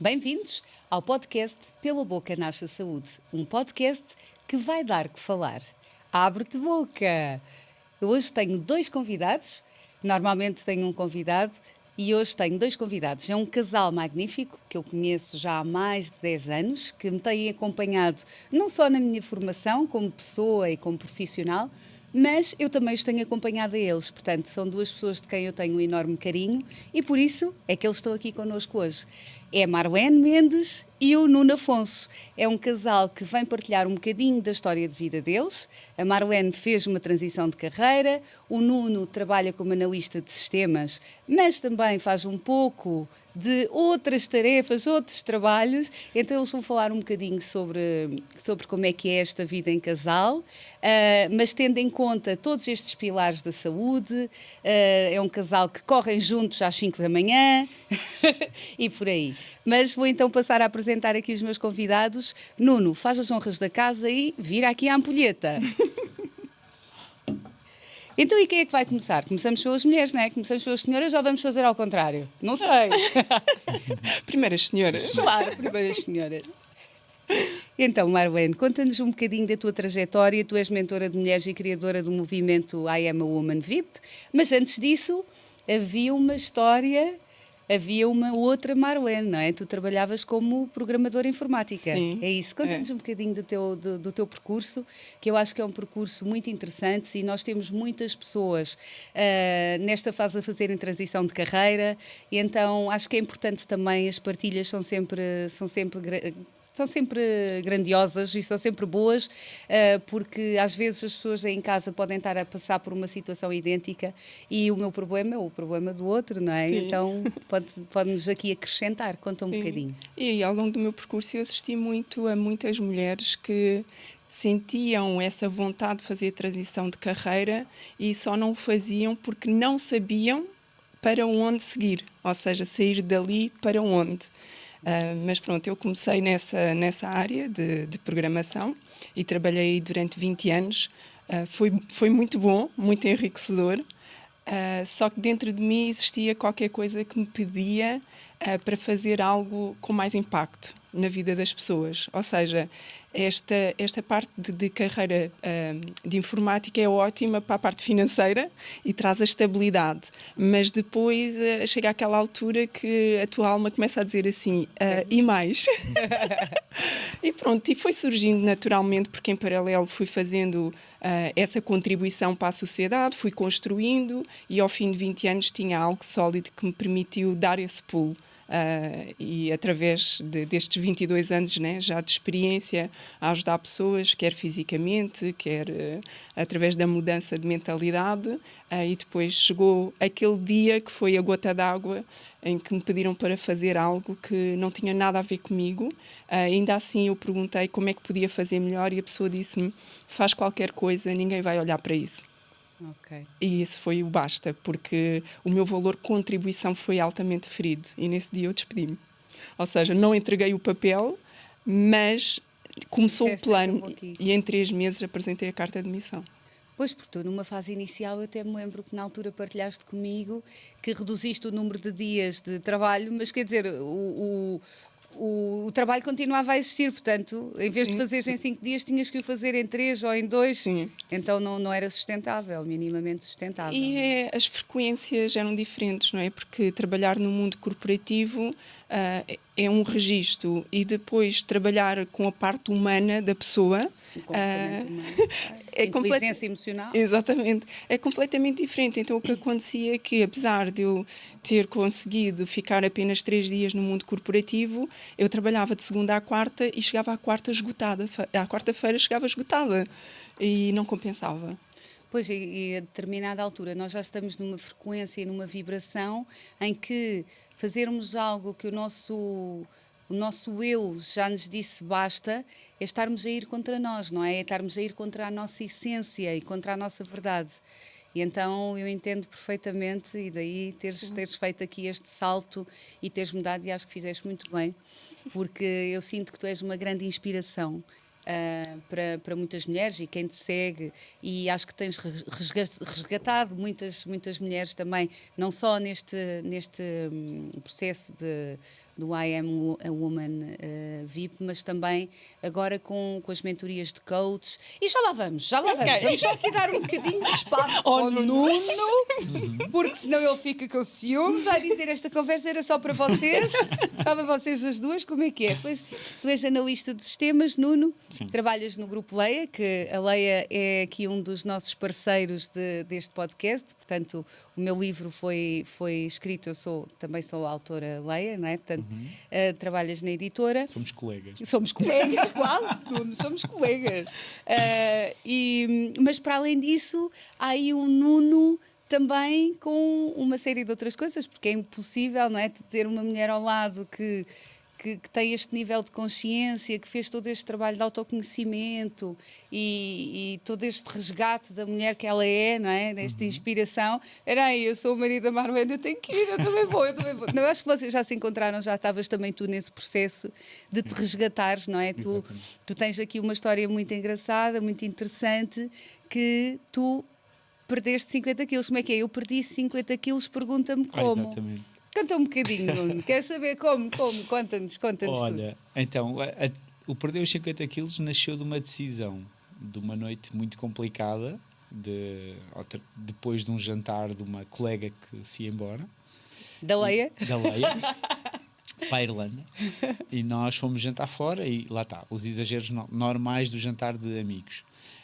Bem-vindos ao podcast Pela Boca Nasce a Saúde, um podcast que vai dar que falar. Abre-te boca! Eu hoje tenho dois convidados, normalmente tenho um convidado e hoje tenho dois convidados. É um casal magnífico que eu conheço já há mais de 10 anos, que me tem acompanhado não só na minha formação como pessoa e como profissional, mas eu também os tenho acompanhado a eles. Portanto, são duas pessoas de quem eu tenho um enorme carinho e por isso é que eles estão aqui connosco hoje. É a Marlene Mendes e o Nuno Afonso. É um casal que vem partilhar um bocadinho da história de vida deles. A Marlene fez uma transição de carreira, o Nuno trabalha como analista de sistemas, mas também faz um pouco de outras tarefas, outros trabalhos. Então eles vão falar um bocadinho sobre como é que é esta vida em casal, mas tendo em conta todos estes pilares da saúde. É um casal que correm juntos às 5 da manhã e por aí. Mas vou então passar a apresentar aqui os meus convidados. Nuno, faz as honras da casa e vira aqui a ampulheta. Então, e quem é que vai começar? Começamos pelas mulheres, não é? Começamos pelas senhoras ou vamos fazer ao contrário? Não sei. Primeiras senhoras. Claro, primeiras senhoras. Então, Marlene, conta-nos um bocadinho da tua trajetória. Tu és mentora de mulheres e criadora do movimento I Am a Woman VIP, mas antes disso havia uma história, havia uma outra Marlene, não é? Tu trabalhavas como programadora informática. Sim, É isso. Conta-nos um bocadinho do teu percurso, que eu acho que é um percurso muito interessante e nós temos muitas pessoas nesta fase a fazerem transição de carreira e então acho que é importante também, as partilhas são sempre grandiosas e são sempre boas, porque às vezes as pessoas aí em casa podem estar a passar por uma situação idêntica e o meu problema é o problema do outro, não é? Sim. Então pode-nos aqui acrescentar, conta um Sim. bocadinho. E aí, ao longo do meu percurso, eu assisti muito a muitas mulheres que sentiam essa vontade de fazer a transição de carreira e só não o faziam porque não sabiam para onde seguir, ou seja, sair dali para onde. Mas pronto, eu comecei nessa área de programação e trabalhei durante 20 anos. Foi muito bom, muito enriquecedor. Só que dentro de mim existia qualquer coisa que me pedia para fazer algo com mais impacto na vida das pessoas. Ou seja, esta parte de carreira de informática é ótima para a parte financeira e traz a estabilidade. Mas depois chega àquela altura que a tua alma começa a dizer assim, e mais? E pronto, e foi surgindo naturalmente, porque em paralelo fui fazendo essa contribuição para a sociedade, fui construindo e ao fim de 20 anos tinha algo sólido que me permitiu dar esse pulo. E através destes 22 anos, né, já de experiência a ajudar pessoas, quer fisicamente, quer através da mudança de mentalidade, e depois chegou aquele dia que foi a gota d'água em que me pediram para fazer algo que não tinha nada a ver comigo. Ainda assim eu perguntei como é que podia fazer melhor e a pessoa disse-me, faz qualquer coisa, ninguém vai olhar para isso. Ok. E isso foi o basta, porque o meu valor de contribuição foi altamente ferido e nesse dia eu despedi-me. Ou seja, não entreguei o papel, mas começou o Disseste, plano acabou aqui. e em 3 meses apresentei a carta de demissão. Pois, porque tu numa fase inicial eu até me lembro que na altura partilhaste comigo que reduziste o número de dias de trabalho, mas quer dizer, o trabalho continuava a existir, portanto, em vez de Sim, fazeres em 5 dias, tinhas que o fazer em 3 ou em 2, sim. então não era sustentável, minimamente sustentável. E as frequências eram diferentes, não é? Porque trabalhar no mundo corporativo é um registro e depois trabalhar com a parte humana da pessoa O comportamento humano, é inteligência emocional. Exatamente. É completamente diferente. Então, o que acontecia é que, apesar de eu ter conseguido ficar apenas 3 dias no mundo corporativo, eu trabalhava de segunda à quarta e chegava à quarta esgotada. À quarta-feira chegava esgotada e não compensava. Pois, e a determinada altura nós já estamos numa frequência e numa vibração em que fazermos algo que o nosso eu já nos disse basta, é estarmos a ir contra nós, não é? É estarmos a ir contra a nossa essência e contra a nossa verdade. E então eu entendo perfeitamente e daí teres feito aqui este salto e teres mudado e acho que fizeste muito bem, porque eu sinto que tu és uma grande inspiração para muitas mulheres e quem te segue, e acho que tens resgatado muitas mulheres também, não só neste processo do I Am a Woman VIP, mas também agora com as mentorias de coaches. E já lá vamos. Vamos só aqui dar um bocadinho de espaço ao Nuno, porque senão ele fica com o ciúme, vai dizer esta conversa era só para vocês, para vocês as duas, como é que é? Pois tu és analista de sistemas, Nuno. Sim. Trabalhas no Grupo Leia, que a Leia é aqui um dos nossos parceiros deste podcast, portanto o meu livro foi escrito, também sou a autora Leia, não é? Portanto, trabalhas na editora. Somos colegas. Somos colegas, quase, Nuno, somos colegas. Mas para além disso, há aí um Nuno também com uma série de outras coisas, porque é impossível, não é? Tu ter uma mulher ao lado que tem este nível de consciência, que fez todo este trabalho de autoconhecimento e todo este resgate da mulher que ela é, não é? Desta inspiração. Era aí, eu sou o marido da Marlene, eu tenho que ir, eu também vou. Não, eu acho que vocês já se encontraram, já estavas também tu nesse processo de te resgatares, não é? Tu tens aqui uma história muito engraçada, muito interessante, que tu perdeste 50 quilos. Como é que é? Eu perdi 50 quilos, pergunta-me como. Exatamente. Canta um bocadinho, Nuno. Quero saber como. Conta-nos Olha, tudo. então, o perder os 50 quilos nasceu de uma decisão, de uma noite muito complicada, depois de um jantar de uma colega que se ia embora. Da Leia? Da Leia. Para a Irlanda. E nós fomos jantar fora e lá está, os exageros normais do jantar de amigos.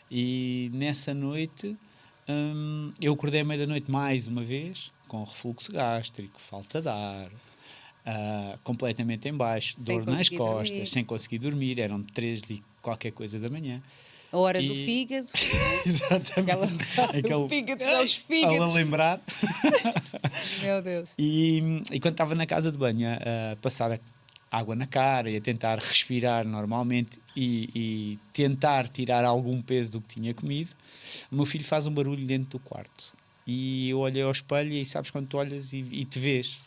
E nessa noite, eu acordei à meia-da-noite mais uma vez, com refluxo gástrico, falta de ar, completamente em baixo, dor nas costas, dormir. sem conseguir dormir, eram 3 e qualquer coisa da manhã. A hora do fígado. Exatamente. O fígado, os fígados. A lembrar. Meu Deus. E quando estava na casa de banho a passar água na cara e a tentar respirar normalmente e tentar tirar algum peso do que tinha comido, o meu filho faz um barulho dentro do quarto. E eu olhei ao espelho e sabes quando tu olhas e te vês?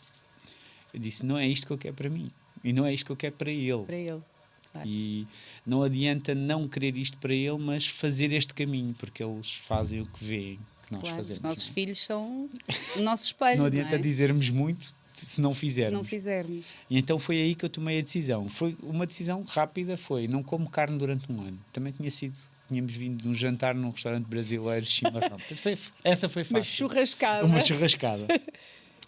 Eu disse, não é isto que eu quero para mim. E não é isto que eu quero para ele. Para ele. Claro. E não adianta não querer isto para ele, mas fazer este caminho, porque eles fazem o que veem que nós fazemos. Os nossos filhos são o nosso espelho. Não adianta não é? dizermos muito se não fizermos. Se não fizermos. E então foi aí que eu tomei a decisão. Foi uma decisão rápida, não como carne durante um ano. Também tínhamos vindo de um jantar num restaurante brasileiro, chimarrão. Essa foi fácil. Uma churrascada.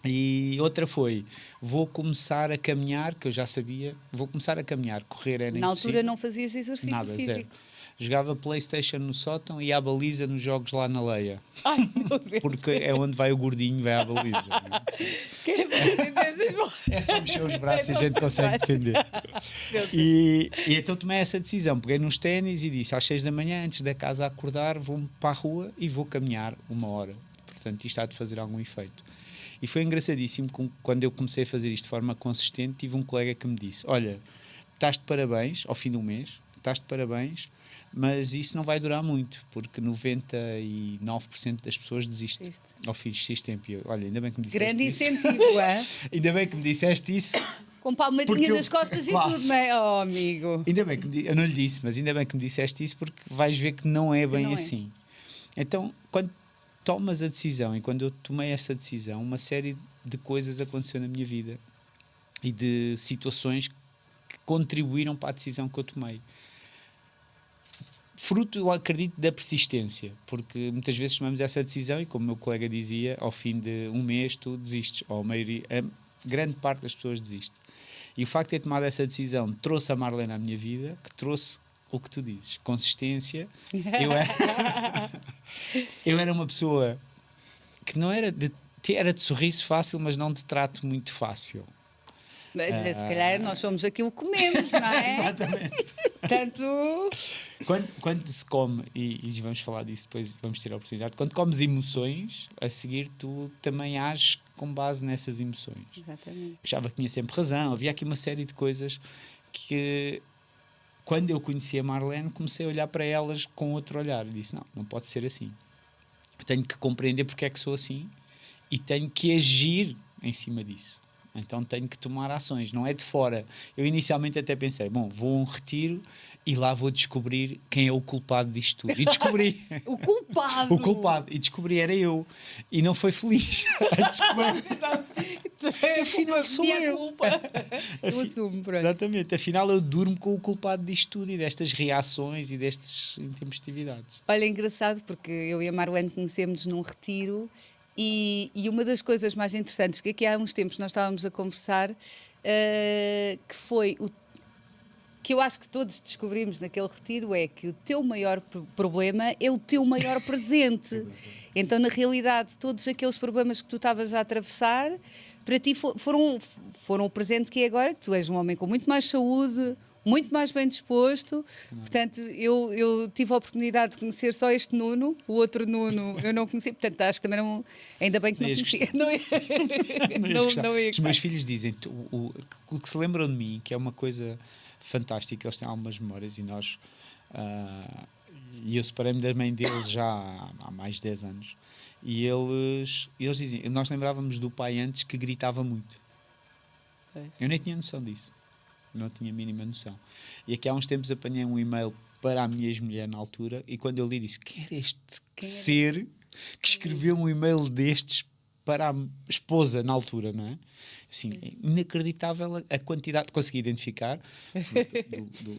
E outra foi, vou começar a caminhar, que eu já sabia, correr era impossível. Na altura não fazias exercício Nada, físico? Zero. Jogava PlayStation no sótão e à baliza nos jogos lá na Leia. Ai, meu Deus. Porque é onde vai o gordinho, vai à baliza. É só mexer os braços e a gente consegue defender. E então tomei essa decisão. Peguei nos ténis e disse às 6 da manhã, antes da casa acordar, vou para a rua e vou caminhar 1 hora. Portanto, isto há de fazer algum efeito. E foi engraçadíssimo quando eu comecei a fazer isto de forma consistente. Tive um colega que me disse, olha, estás de parabéns ao fim do mês, mas isso não vai durar muito, porque 99% das pessoas desistem ao fim de X tempo. E eu, olha, ainda bem que me disseste Grande isso. incentivo, é? Ainda bem que me disseste isso. Com palmadinha das costas e tudo, não é? Oh, amigo. Ainda bem que eu não lhe disse, mas ainda bem que me disseste isso, porque vais ver que não é bem assim. Então, quando tomas a decisão, e quando eu tomei essa decisão, uma série de coisas aconteceu na minha vida e de situações que contribuíram para a decisão que eu tomei. Fruto, eu acredito, da persistência, porque muitas vezes tomamos essa decisão e, como o meu colega dizia, ao fim de um mês tu desistes, ou a grande parte das pessoas desiste. E o facto de ter tomado essa decisão trouxe a Marlene à minha vida, que trouxe o que tu dizes, consistência. Eu era uma pessoa que não era era de sorriso fácil, mas não de trato muito fácil. Se calhar nós somos aquilo que comemos, não é? Exatamente. Portanto... Quando se come, e vamos falar disso depois, vamos ter a oportunidade, quando comes emoções, a seguir tu também ages com base nessas emoções. Exatamente. Achava que tinha sempre razão, havia aqui uma série de coisas que, quando eu conheci a Marlene, comecei a olhar para elas com outro olhar. E disse, não pode ser assim. Eu tenho que compreender porque é que sou assim e tenho que agir em cima disso. Então tenho que tomar ações, não é de fora. Eu inicialmente até pensei, bom, vou a um retiro e lá vou descobrir quem é o culpado disto tudo. E descobri. O culpado! O culpado. E descobri, era eu. E não foi feliz. Afinal, sou eu. Culpa. Eu assumo, pronto. Exatamente. Afinal, eu durmo com o culpado disto tudo e destas reações e destas intempestividades. Olha, é engraçado porque eu e a Marlene conhecemos num retiro e uma das coisas mais interessantes que aqui há uns tempos nós estávamos a conversar, que foi o que eu acho que todos descobrimos naquele retiro é que o teu maior problema é o teu maior presente. Então, na realidade, todos aqueles problemas que tu estavas a atravessar, para ti foram o presente que é agora, que tu és um homem com muito mais saúde, muito mais bem disposto. Portanto, eu tive a oportunidade de conhecer só este Nuno, o outro Nuno eu não conhecia, portanto, acho que também não, ainda bem que não conhecia. Não ia Os meus filhos dizem o que se lembram de mim, que é uma coisa fantástica, eles têm algumas memórias e nós e eu separei-me da mãe deles já há mais de 10 anos e eles diziam, nós lembrávamos do pai antes que gritava muito. Eu nem tinha noção disso, não tinha a mínima noção, e aqui há uns tempos apanhei um e-mail para a minha ex-mulher na altura e quando eu li disse, quem era este ser que escreveu um e-mail destes para a esposa na altura, não é? Assim, é inacreditável a quantidade, consegui identificar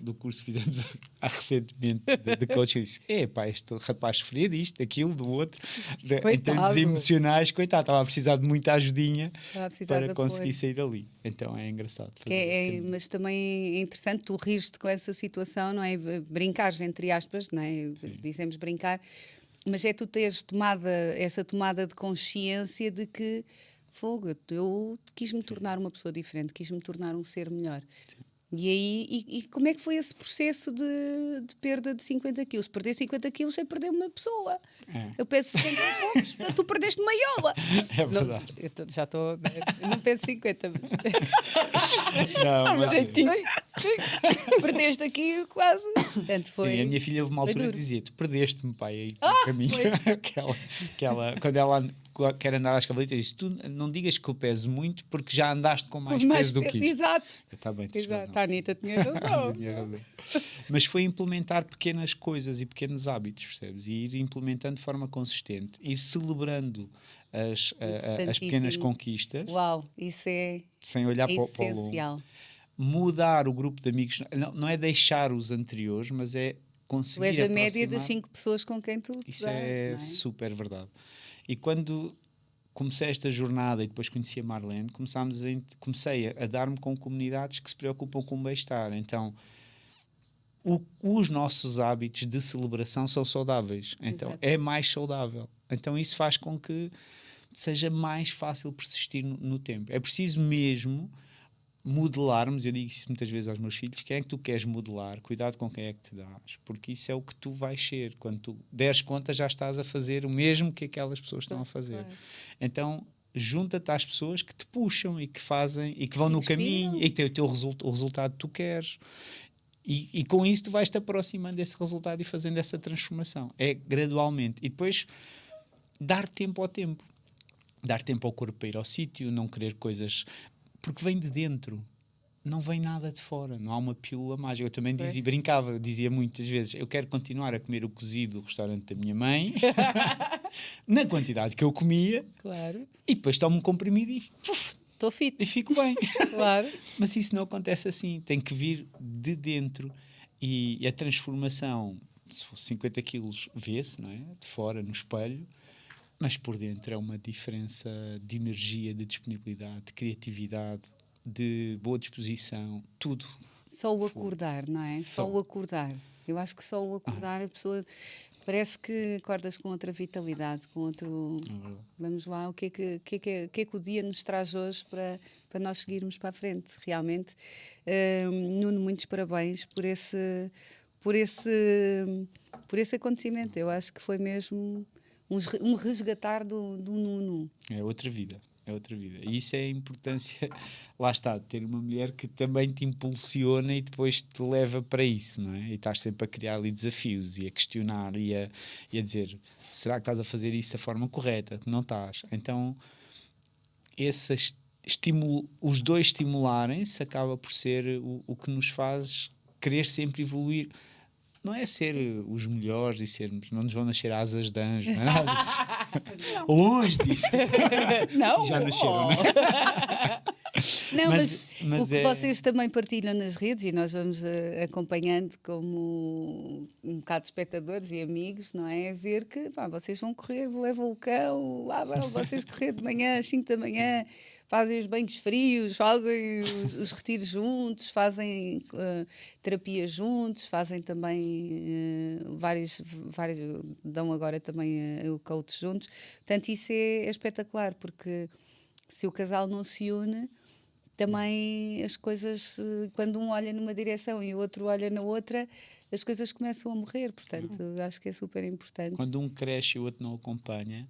do curso que fizemos recentemente de coaching, disse, este rapaz sofria disto, daquilo, do outro, em termos emocionais, coitado, estava a precisar de muita ajudinha para conseguir sair dali. Então é engraçado. Mas também é interessante, tu rires-te com essa situação, não é? Brincares, entre aspas, não é? Dizemos brincar, mas é tu teres essa tomada de consciência de que eu quis-me tornar uma pessoa diferente, quis-me tornar um ser melhor. Sim. E aí, como é que foi esse processo de perda de 50 quilos? Perder 50 quilos é perder uma pessoa. Eu peço 50 quilos, tu perdeste uma iola. É verdade. Eu não peço 50, mas... Não, mas... jeitinho. Perdeste aqui quase. Portanto, foi... Sim, a minha filha houve uma altura que dizia, tu perdeste-me, pai, aí no caminho. Quando ela quer andar às cavalitas, diz, tu não digas que eu peso muito porque já andaste com mais peso do que isso. Exato. Está bem, a Anitta tinha razão. Mas foi implementar pequenas coisas e pequenos hábitos, percebes? E ir implementando de forma consistente, ir celebrando as pequenas conquistas. Uau, isso é sem olhar para o longo. Mudar o grupo de amigos, não é deixar os anteriores, mas é conseguir tu és a média das 5 pessoas com quem tu isso é super verdade. E quando comecei esta jornada e depois conheci a Marlene, comecei a dar-me com comunidades que se preocupam com o bem-estar. Então, os nossos hábitos de celebração são saudáveis. Então, exato, é mais saudável. Então, isso faz com que seja mais fácil persistir no tempo. É preciso mesmo modelarmos, eu digo isso muitas vezes aos meus filhos, quem é que tu queres modelar, cuidado com quem é que te dás, porque isso é o que tu vais ser, quando tu deres conta já estás a fazer o mesmo que aquelas pessoas estão a fazer. Então junta-te às pessoas que te puxam e que fazem, e que vão no caminho e que têm o resultado que tu queres, e com isso tu vais-te aproximando desse resultado e fazendo essa transformação, é gradualmente, e depois dar tempo ao tempo, dar tempo ao corpo para ir ao sítio, não querer coisas... Porque vem de dentro, não vem nada de fora, não há uma pílula mágica. Eu também eu dizia muitas vezes, eu quero continuar a comer o cozido do restaurante da minha mãe, na quantidade que eu comia, claro, e depois tomo um comprimido e estou fit. E fico bem. Claro. Mas isso não acontece assim, tem que vir de dentro, e a transformação, se for 50 quilos, vê-se, não é? De fora, no espelho, mas por dentro é uma diferença de energia, de disponibilidade, de criatividade, de boa disposição, tudo. Só o acordar, não é? Só o acordar. Eu acho que só o acordar, a pessoa... Parece que acordas com outra vitalidade, com outro... Vamos lá, o que é que o dia nos traz hoje para nós seguirmos para a frente, realmente. Nuno, muitos parabéns por esse acontecimento. Eu acho que foi mesmo... Um resgatar do Nuno. É outra vida. E isso é a importância, lá está, de ter uma mulher que também te impulsiona e depois te leva para isso, não é? E estás sempre a criar ali desafios e a questionar e a dizer, será que estás a fazer isso da forma correta? Não estás. Então, os dois estimularem-se acaba por ser o que nos faz querer sempre evoluir. Não é ser os melhores e sermos, não nos vão nascer asas de anjo, não é nada disso. Longe disso. Não? Já nasceram, não é? Não, mas o que é... vocês também partilham nas redes, e nós vamos acompanhando como um bocado de espectadores e amigos, não é? Ver que vocês vão correr, levam o cão, vão vocês correr de manhã às 5 da manhã, fazem os banhos frios, fazem os retiros juntos, fazem terapia juntos, fazem também vários, dão agora também o coach juntos. Portanto, isso é espetacular, porque se o casal não se une, também as coisas, quando um olha numa direção e o outro olha na outra, as coisas começam a morrer. Portanto, acho que é super importante. Quando um cresce e o outro não acompanha,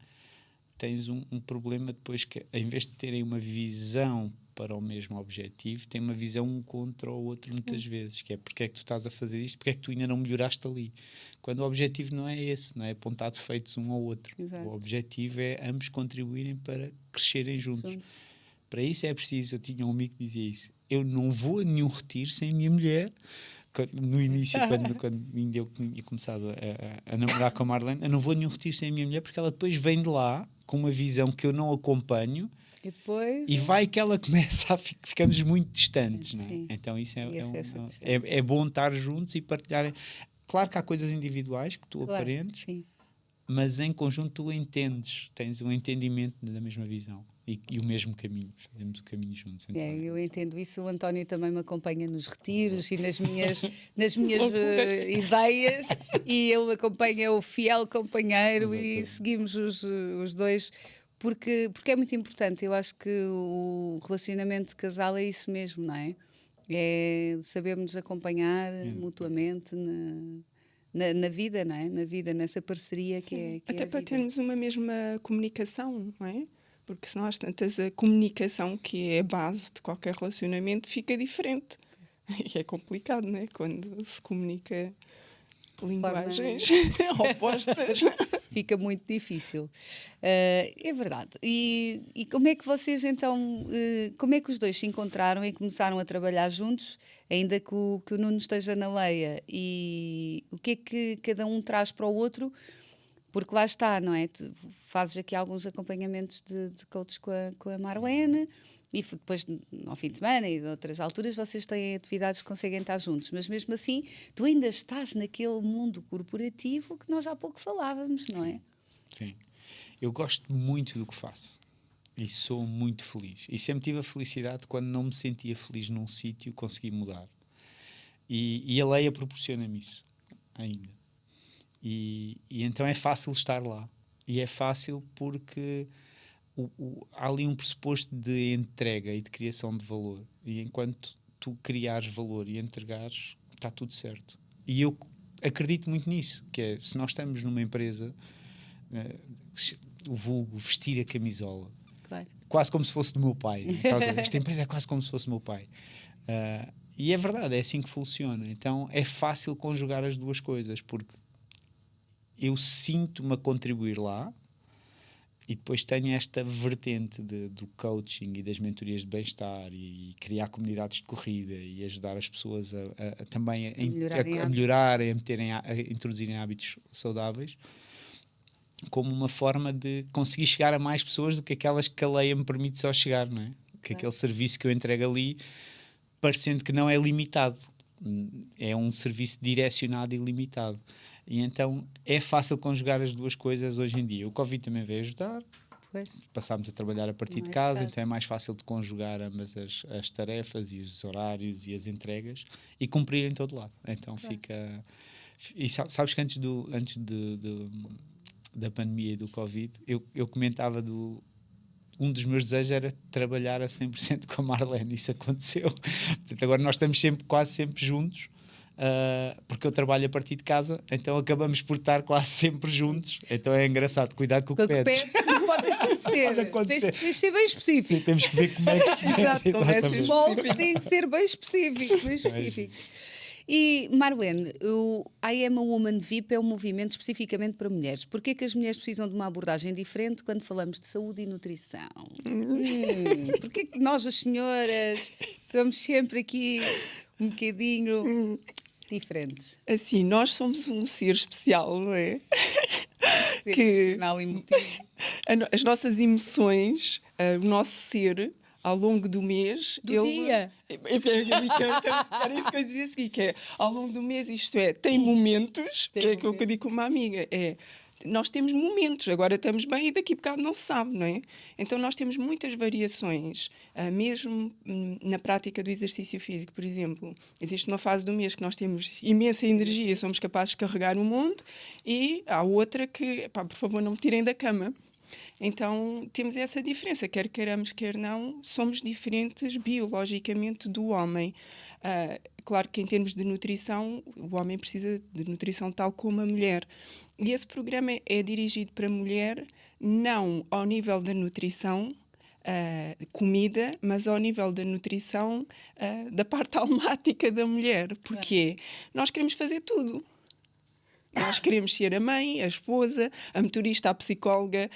tens um problema depois que, em vez de terem uma visão para o mesmo objetivo, tem uma visão um contra o outro muitas vezes, que é porque é que tu estás a fazer isto, porque é que tu ainda não melhoraste ali. Quando o objetivo não é esse, não é apontar defeitos um ao outro. Exato. O objetivo é ambos contribuírem para crescerem juntos. Para isso é preciso, eu tinha um amigo que dizia isso, eu não vou a nenhum retiro sem a minha mulher. No início, quando ainda eu tinha começado a namorar com a Marlene, eu não vou a nenhum retiro sem a minha mulher, porque ela depois vem de lá com uma visão que eu não acompanho e vai que ela começa a ficamos muito distantes, não é? Então isso é bom estar juntos e partilharem. Claro que há coisas individuais que tu aprendes, sim, mas em conjunto tu entendes, tens um entendimento da mesma visão. E o mesmo caminho, fazemos o caminho juntos. Então. Eu entendo isso. O António também me acompanha nos retiros e nas minhas ideias, e ele acompanha, é o fiel companheiro. Exatamente. E seguimos os dois, porque é muito importante. Eu acho que o relacionamento de casal é isso mesmo, não é? É sabermos acompanhar mutuamente na vida, não é? Na vida, nessa parceria. Sim. que é até a para vida. termos uma mesma comunicação, não é? Porque senão às tantas a comunicação, que é a base de qualquer relacionamento, fica diferente. E é complicado, não é? Quando se comunica linguagens opostas. Fica muito difícil. É verdade. E como é que vocês então, como é que os dois se encontraram e começaram a trabalhar juntos, ainda que o Nuno esteja na Leia? E o que é que cada um traz para o outro? Porque lá está, não é? Tu fazes aqui alguns acompanhamentos de coaches com a Marlene, e depois, ao fim de semana e de outras alturas, vocês têm atividades que conseguem estar juntos. Mas mesmo assim, tu ainda estás naquele mundo corporativo que nós há pouco falávamos, não é? Sim. Eu gosto muito do que faço. E sou muito feliz. E sempre tive a felicidade quando não me sentia feliz num sítio, consegui mudar. E a Leia proporciona-me isso ainda. E então é fácil estar lá. E é fácil porque há ali um pressuposto de entrega e de criação de valor. E enquanto tu criares valor e entregares, está tudo certo. E eu acredito muito nisso, que é, se nós estamos numa empresa, o vulgo vestir a camisola. Claro. Quase como se fosse do meu pai. Né? Esta empresa é quase como se fosse do meu pai. E é verdade, é assim que funciona. Então é fácil conjugar as duas coisas, porque eu sinto-me a contribuir lá e depois tenho esta vertente do coaching e das mentorias de bem-estar e criar comunidades de corrida e ajudar as pessoas também a melhorarem, a introduzirem hábitos saudáveis, como uma forma de conseguir chegar a mais pessoas do que aquelas que a Leia me permite só chegar, não é? Que aquele serviço que eu entrego ali, parecendo que não é limitado, é um serviço direcionado e limitado. E então é fácil conjugar as duas coisas hoje em dia. O Covid também veio ajudar. Pois. Passámos a trabalhar a partir de casa, então é mais fácil de conjugar ambas as tarefas e os horários e as entregas e cumprir em todo lado. Então fica... E sabes que antes da pandemia e do Covid, eu comentava um dos meus desejos era trabalhar a 100% com a Marlene. Isso aconteceu. Portanto, agora nós estamos quase sempre juntos. Porque eu trabalho a partir de casa, então acabamos por estar quase sempre juntos. Então é engraçado, cuidado com o que pedes. Não pode acontecer. Tens de ser bem específico. Temos que ver como é que se pede. Exato, os moldes têm que ser bem específicos. E, Marlene, o I Am a Woman VIP é um movimento especificamente para mulheres. Porquê que as mulheres precisam de uma abordagem diferente quando falamos de saúde e nutrição? Porquê que nós, as senhoras, somos sempre aqui um bocadinho diferentes? Assim, nós somos um ser especial, não é? Ser Que- emocional e emotivo. As nossas emoções, o nosso ser, ao longo do mês... Do dia. Era isso que eu dizia seguir, que é, ao longo do mês, isto é, tem momentos, Tem que é aquilo que eu momentos. digo com uma amiga, nós temos momentos, agora estamos bem e daqui a bocado não se sabe, não é? Então nós temos muitas variações, mesmo na prática do exercício físico, por exemplo. Existe uma fase do mês que nós temos imensa energia, somos capazes de carregar o mundo, e há outra que, pá, por favor, não me tirem da cama. Então temos essa diferença, quer queiramos, quer não, somos diferentes biologicamente do homem. Claro que em termos de nutrição, o homem precisa de nutrição tal como a mulher. E esse programa é dirigido para a mulher, não ao nível da nutrição, comida, mas ao nível da nutrição da parte almática da mulher. Porque nós queremos fazer tudo. Nós queremos ser a mãe, a esposa, a motorista, a psicóloga,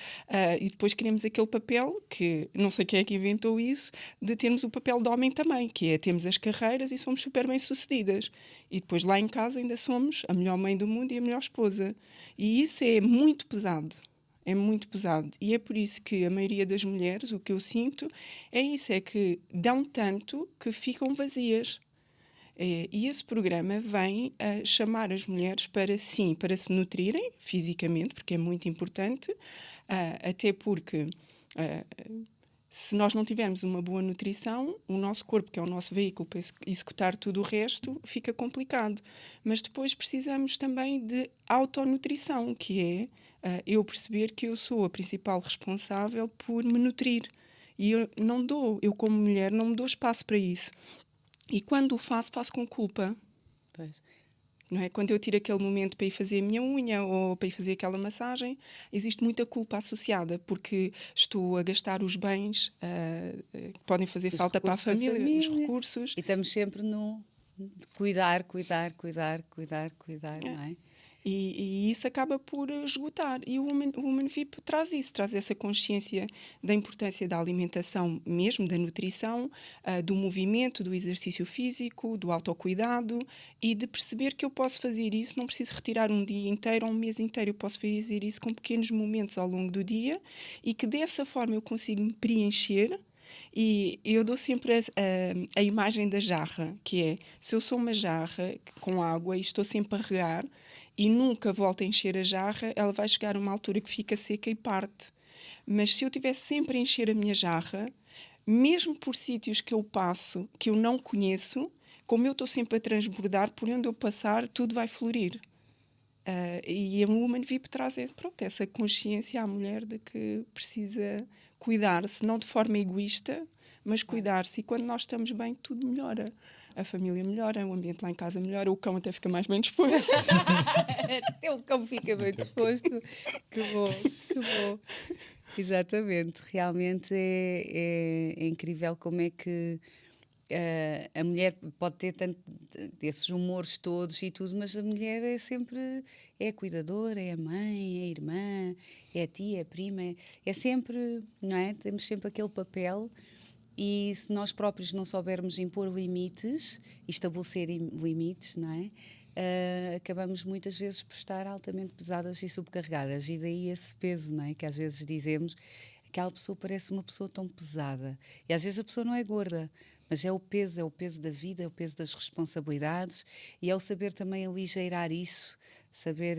e depois queremos aquele papel, que não sei quem é que inventou isso, de termos o papel de homem também, que é temos as carreiras e somos super bem-sucedidas. E depois lá em casa ainda somos a melhor mãe do mundo e a melhor esposa. E isso é muito pesado. É muito pesado. E é por isso que a maioria das mulheres, o que eu sinto, é isso, é que dão tanto que ficam vazias. E esse programa vem chamar as mulheres para, sim, para se nutrirem fisicamente, porque é muito importante, até porque se nós não tivermos uma boa nutrição, o nosso corpo, que é o nosso veículo para executar tudo o resto, fica complicado. Mas depois precisamos também de autonutrição, que é eu perceber que eu sou a principal responsável por me nutrir. E eu como mulher, não me dou espaço para isso. E quando o faço, faço com culpa. Pois. Não é? Quando eu tiro aquele momento para ir fazer a minha unha ou para ir fazer aquela massagem, existe muita culpa associada, porque estou a gastar os bens que podem fazer Os falta para a recursos da família, os família. recursos. E estamos sempre no cuidar, não é? E isso acaba por esgotar. E o Woman VIP traz isso, traz essa consciência da importância da alimentação mesmo, da nutrição, do movimento, do exercício físico, do autocuidado e de perceber que eu posso fazer isso, não preciso retirar um dia inteiro ou um mês inteiro, eu posso fazer isso com pequenos momentos ao longo do dia e que dessa forma eu consigo me preencher. E eu dou sempre a imagem da jarra, que é, se eu sou uma jarra com água e estou sempre a regar e nunca volto a encher a jarra, ela vai chegar a uma altura que fica seca e parte. Mas se eu estiver sempre a encher a minha jarra, mesmo por sítios que eu passo, que eu não conheço, como eu estou sempre a transbordar, por onde eu passar, tudo vai florir. E a Woman VIP traz essa consciência à mulher de que precisa cuidar-se, não de forma egoísta, mas cuidar-se. E quando nós estamos bem, tudo melhora. A família melhora, o ambiente lá em casa melhora, o cão até fica mais bem disposto. Até o cão fica bem disposto. Que bom, que bom. Exatamente. Realmente é incrível como é que a mulher pode ter tanto desses humores todos e tudo, mas a mulher é sempre a cuidadora, é a mãe, é a irmã, é a tia, é a prima, é sempre, não é? Temos sempre aquele papel. E se nós próprios não soubermos impor limites, estabelecer limites, não é? Acabamos muitas vezes por estar altamente pesadas e subcarregadas. E daí esse peso, não é? Que às vezes dizemos, aquela pessoa parece uma pessoa tão pesada. E às vezes a pessoa não é gorda, mas é o peso da vida, é o peso das responsabilidades. E é o saber também aligeirar isso, saber...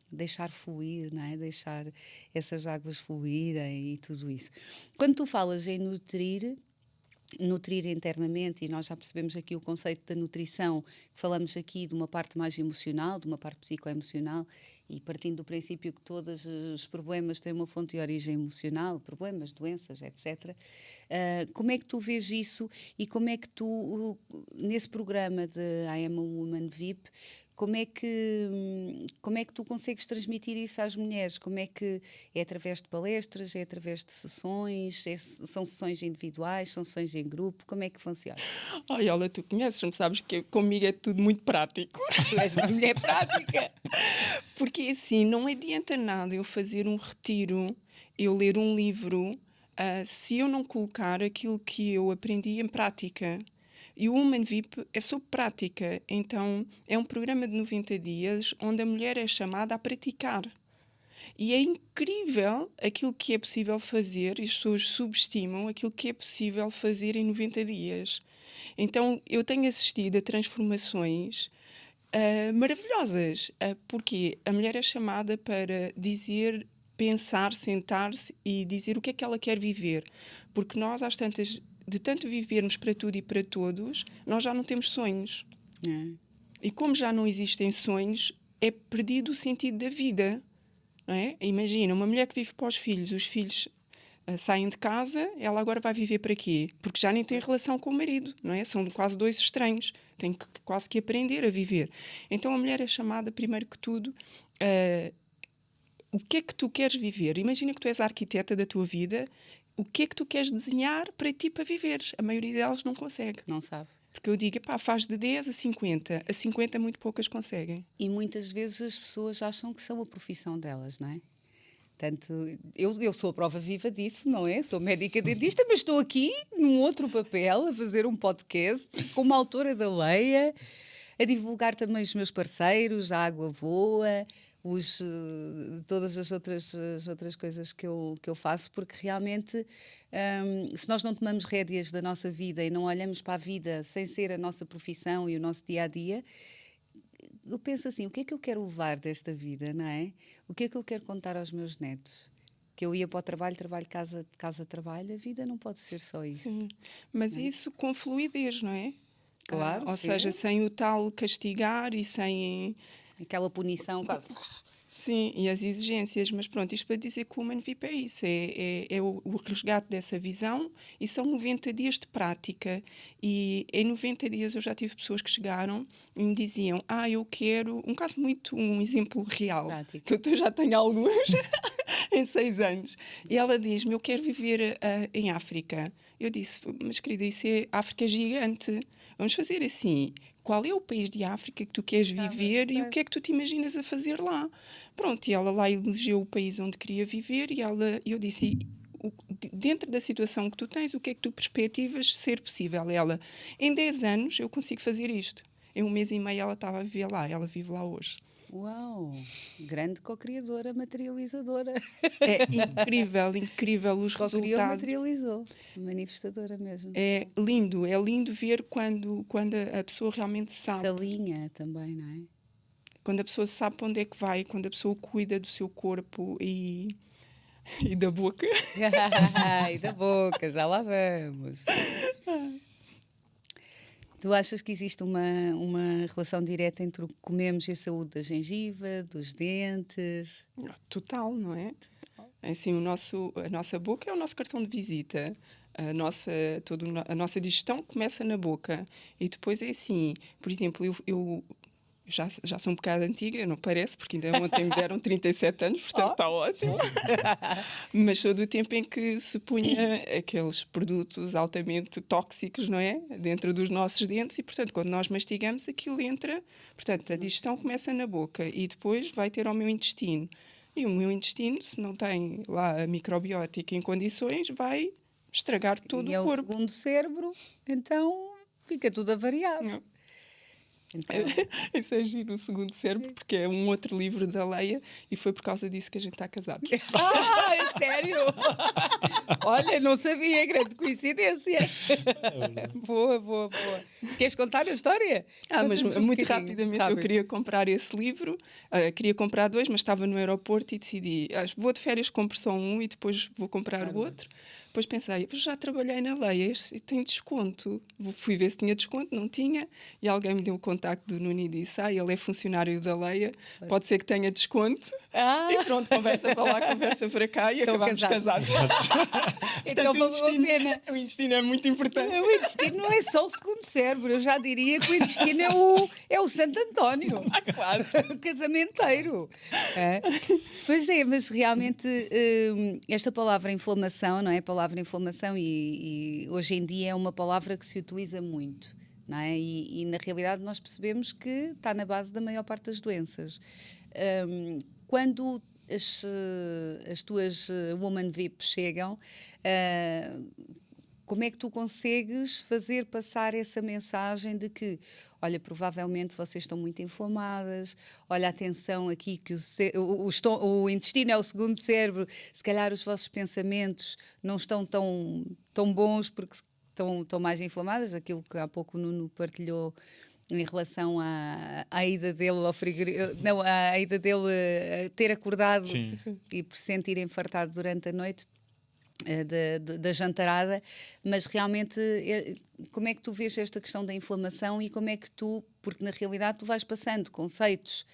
deixar fluir, não é? Deixar essas águas fluírem e tudo isso. Quando tu falas em nutrir internamente, e nós já percebemos aqui o conceito da nutrição, falamos aqui de uma parte mais emocional, de uma parte psicoemocional e partindo do princípio que todos os problemas têm uma fonte de origem emocional, problemas, doenças, etc. Como é que tu vês isso e como é que tu, nesse programa de I Am a Woman VIP, como é que tu consegues transmitir isso às mulheres? Como é que é através de palestras, é através de sessões, são sessões individuais, são sessões em grupo? Como é que funciona? Olha, tu conheces-me, sabes que comigo é tudo muito prático. Tu és uma mulher prática. Porque assim, não adianta nada eu fazer um retiro, eu ler um livro, se eu não colocar aquilo que eu aprendi em prática. E o Woman VIP é sobre prática. Então, é um programa de 90 dias onde a mulher é chamada a praticar. E é incrível aquilo que é possível fazer, e as pessoas subestimam aquilo que é possível fazer em 90 dias. Então, eu tenho assistido a transformações maravilhosas, porque a mulher é chamada para dizer, pensar, sentar-se e dizer o que é que ela quer viver. Porque nós, às tantas, de tanto vivermos para tudo e para todos, nós já não temos sonhos. E como já não existem sonhos, é perdido o sentido da vida. Não é? Imagina, uma mulher que vive para os filhos saem de casa, ela agora vai viver para quê? Porque já nem tem relação com o marido, não é? São quase dois estranhos, tem que quase que aprender a viver. Então a mulher é chamada, primeiro que tudo, o que é que tu queres viver? Imagina que tu és a arquiteta da tua vida, o que é que tu queres desenhar para ti para viveres? A maioria delas não consegue. Não sabe. Porque eu digo, faz de 10 a 50. A 50 muito poucas conseguem. E muitas vezes as pessoas acham que são a profissão delas, não é? Portanto, eu sou a prova viva disso, não é? Sou médica dentista, mas estou aqui num outro papel a fazer um podcast como autora da Leia, a divulgar também os meus parceiros, a Água Voa, todas as outras coisas que eu faço, porque realmente, se nós não tomamos rédeas da nossa vida e não olhamos para a vida sem ser a nossa profissão e o nosso dia-a-dia, eu penso assim, o que é que eu quero levar desta vida, não é? O que é que eu quero contar aos meus netos? Que eu ia para o trabalho, casa, trabalho, a vida não pode ser só isso. Sim, mas isso com fluidez, não é? Claro, ou seja, sem o tal castigar e sem... Aquela punição quase. Sim, e as exigências, mas pronto, isto para dizer que o Woman VIP é isso, é o resgate dessa visão, e são 90 dias de prática, e em 90 dias eu já tive pessoas que chegaram e me diziam, eu quero, um exemplo real, prático. Que eu já tenho alguns, em 6 anos, e ela diz-me, eu quero viver em África. Eu disse, mas querida, isso é África gigante, vamos fazer assim, qual é o país de África que tu queres viver e o que é que tu te imaginas a fazer lá? Pronto, e ela lá elegeu o país onde queria viver e eu disse, dentro da situação que tu tens, o que é que tu perspectivas ser possível? Ela, em 10 anos eu consigo fazer isto. Em 1 mês e meio ela estava a viver lá, ela vive lá hoje. Uau! Grande co-criadora, materializadora. É incrível os resultados. Materializou, manifestadora mesmo. É lindo ver quando a pessoa realmente sabe. Se alinha também, não é? Quando a pessoa sabe para onde é que vai, quando a pessoa cuida do seu corpo e da boca. E da boca, já lá vamos. Tu achas que existe uma relação direta entre o que comemos e a saúde da gengiva, dos dentes? Total, não é? Assim, a nossa boca é o nosso cartão de visita. A nossa digestão começa na boca. E depois é assim, por exemplo, eu já sou um bocado antiga, não parece, porque ainda ontem me deram 37 anos, portanto está ótimo. Mas sou do tempo em que se punha aqueles produtos altamente tóxicos, não é? Dentro dos nossos dentes e, portanto, quando nós mastigamos, aquilo entra. Portanto, a digestão começa na boca e depois vai ter ao meu intestino. E o meu intestino, se não tem lá a microbiótica em condições, vai estragar todo o corpo. E é o segundo cérebro, então fica tudo avariado. Não. Então... Isso é giro, o segundo cérebro, porque é um outro livro da Leia e foi por causa disso que a gente está casado. É sério? Olha, não sabia, grande coincidência. Boa. Queres contar a história? Mas muito rapidamente eu queria comprar esse livro, queria comprar 2, mas estava no aeroporto e decidi, vou de férias, compro só um e depois vou comprar o outro. depois pensei, eu já trabalhei na Leias e tenho desconto. Fui ver se tinha desconto, não tinha, e alguém me deu o contacto do Nuno e disse, ele é funcionário da Leia, pode ser que tenha desconto. E pronto, conversa para lá, conversa para cá, e acabámos casados. Então valeu a pena. O intestino é muito importante. O intestino não é só o segundo cérebro, eu já diria que o intestino é o Santo António. Quase. O casamenteiro. Pois é, mas realmente esta palavra inflamação, não é? A palavra inflamação e hoje em dia é uma palavra que se utiliza muito, não é? E na realidade nós percebemos que está na base da maior parte das doenças. Quando as tuas Woman VIP chegam, como é que tu consegues fazer passar essa mensagem de que, olha, provavelmente vocês estão muito inflamadas, olha, atenção aqui que o intestino é o segundo cérebro, se calhar os vossos pensamentos não estão tão bons porque estão mais inflamadas, aquilo que há pouco o Nuno partilhou em relação à ida dele ao frigorífico, não, à ida dele a ter acordado e por se sentir infartado durante a noite. Da jantarada, mas realmente como é que tu vês esta questão da inflamação e como é que porque na realidade tu vais passando conceitos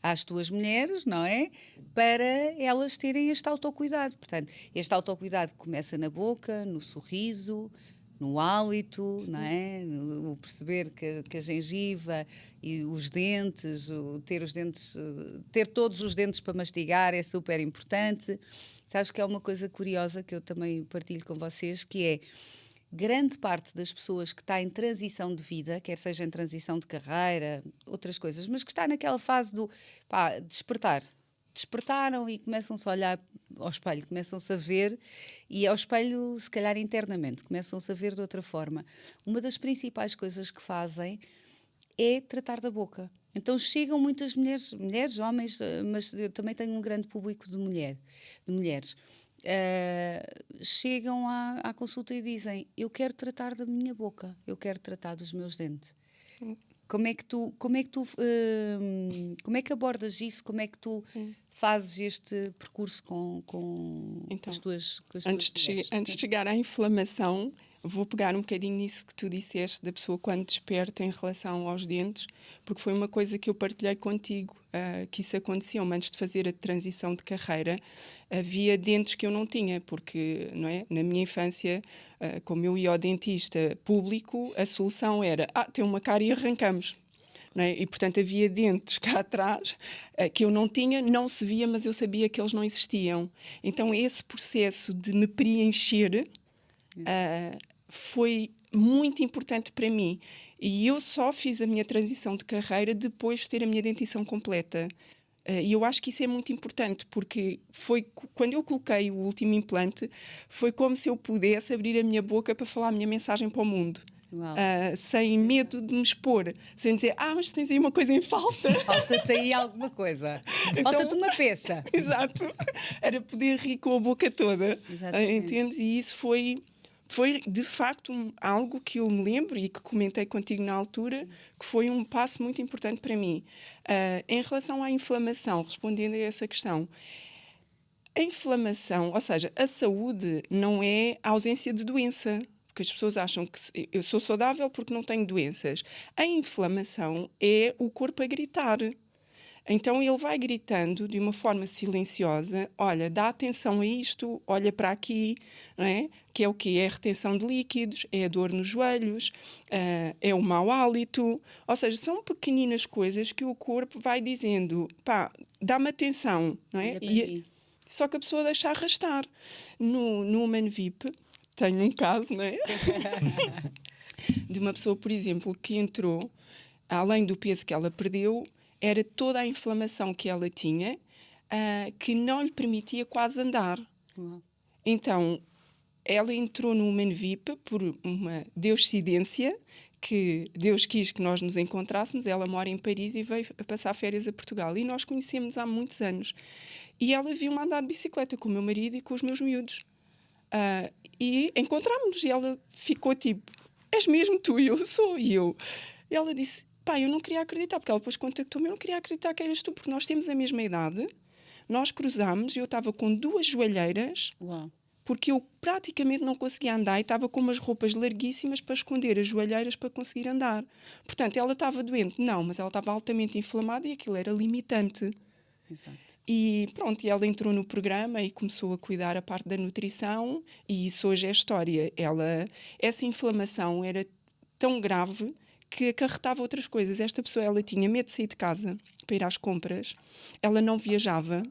às tuas mulheres, não é? Para elas terem este autocuidado. Portanto, este autocuidado começa na boca, no sorriso, no hálito, não é? O perceber que a gengiva e os dentes, ter todos os dentes para mastigar é super importante. Sabes que é uma coisa curiosa que eu também partilho com vocês, que é grande parte das pessoas que está em transição de vida, quer seja em transição de carreira, outras coisas, mas que está naquela fase do despertar. Despertaram e começam-se a olhar ao espelho, começam-se a ver, e ao espelho, se calhar internamente, começam-se a ver de outra forma. Uma das principais coisas que fazem é tratar da boca. Então chegam muitas mulheres, homens, mas eu também tenho um grande público de mulheres. Chegam à consulta e dizem, eu quero tratar da minha boca, eu quero tratar dos meus dentes. Como é que abordas isso? Como é que tu fazes este percurso com as tuas antes de chegar à inflamação, vou pegar um bocadinho nisso que tu disseste da pessoa quando desperta em relação aos dentes, porque foi uma coisa que eu partilhei contigo, que isso aconteceu antes de fazer a transição de carreira. Havia dentes que eu não tinha, porque não é? Na minha infância, como eu ia ao dentista público, a solução era, tem uma cárie e arrancamos. Não é? E, portanto, havia dentes cá atrás que eu não tinha, não se via, mas eu sabia que eles não existiam. Então, esse processo de me preencher foi muito importante para mim. E eu só fiz a minha transição de carreira depois de ter a minha dentição completa. E eu acho que isso é muito importante, porque foi quando eu coloquei o último implante, foi como se eu pudesse abrir a minha boca para falar a minha mensagem para o mundo. Sem medo de me expor, sem dizer, mas tens aí uma coisa em falta. Falta-te aí alguma coisa. Falta-te uma peça. Exato. Era poder rir com a boca toda. Entendes? E isso foi de facto algo que eu me lembro e que comentei contigo na altura, que foi um passo muito importante para mim. Em relação à inflamação, respondendo a essa questão, a inflamação, ou seja, a saúde não é a ausência de doença, porque as pessoas acham que eu sou saudável porque não tenho doenças. A inflamação é o corpo a gritar. Então ele vai gritando de uma forma silenciosa, olha, dá atenção a isto, olha para aqui, não é? Que é o quê? É a retenção de líquidos, é a dor nos joelhos, é o mau hálito. Ou seja, são pequeninas coisas que o corpo vai dizendo, dá-me atenção, não é? Só que a pessoa deixa arrastar. No Woman VIP, tenho um caso, não é? De uma pessoa, por exemplo, que entrou, além do peso que ela perdeu, era toda a inflamação que ela tinha, que não lhe permitia quase andar. Então, ela entrou no Woman VIP por uma deuscidência, que Deus quis que nós nos encontrássemos. Ela mora em Paris e veio passar férias a Portugal. E nós conhecemos há muitos anos. E ela viu-me andar de bicicleta com o meu marido e com os meus miúdos. E encontrámos-nos e ela ficou tipo, és mesmo tu? E eu sou. E ela disse, eu não queria acreditar, porque ela depois contactou-me, eu não queria acreditar que eras tu, porque nós temos a mesma idade, nós cruzámos e eu estava com 2 joelheiras porque eu praticamente não conseguia andar e estava com umas roupas larguíssimas para esconder as joelheiras para conseguir andar. Portanto, ela estava doente? Não, mas ela estava altamente inflamada e aquilo era limitante. Exato. E pronto, e ela entrou no programa e começou a cuidar a parte da nutrição, e isso hoje é história. Essa inflamação era tão grave que acarretava outras coisas. Esta pessoa, ela tinha medo de sair de casa para ir às compras, ela não viajava,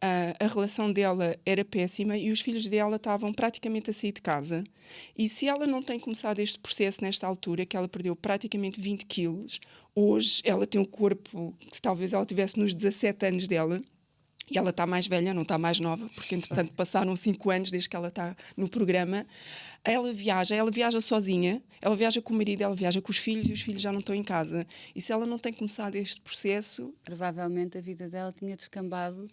a relação dela era péssima e os filhos dela estavam praticamente a sair de casa. E se ela não tem começado este processo nesta altura, que ela perdeu praticamente 20 quilos, hoje ela tem um corpo que talvez ela tivesse nos 17 anos dela. E ela está mais velha, não está mais nova, porque entretanto passaram 5 anos desde que ela está no programa. Ela viaja sozinha, ela viaja com o marido, ela viaja com os filhos e os filhos já não estão em casa. E se ela não tem começado este processo... Provavelmente a vida dela tinha descambado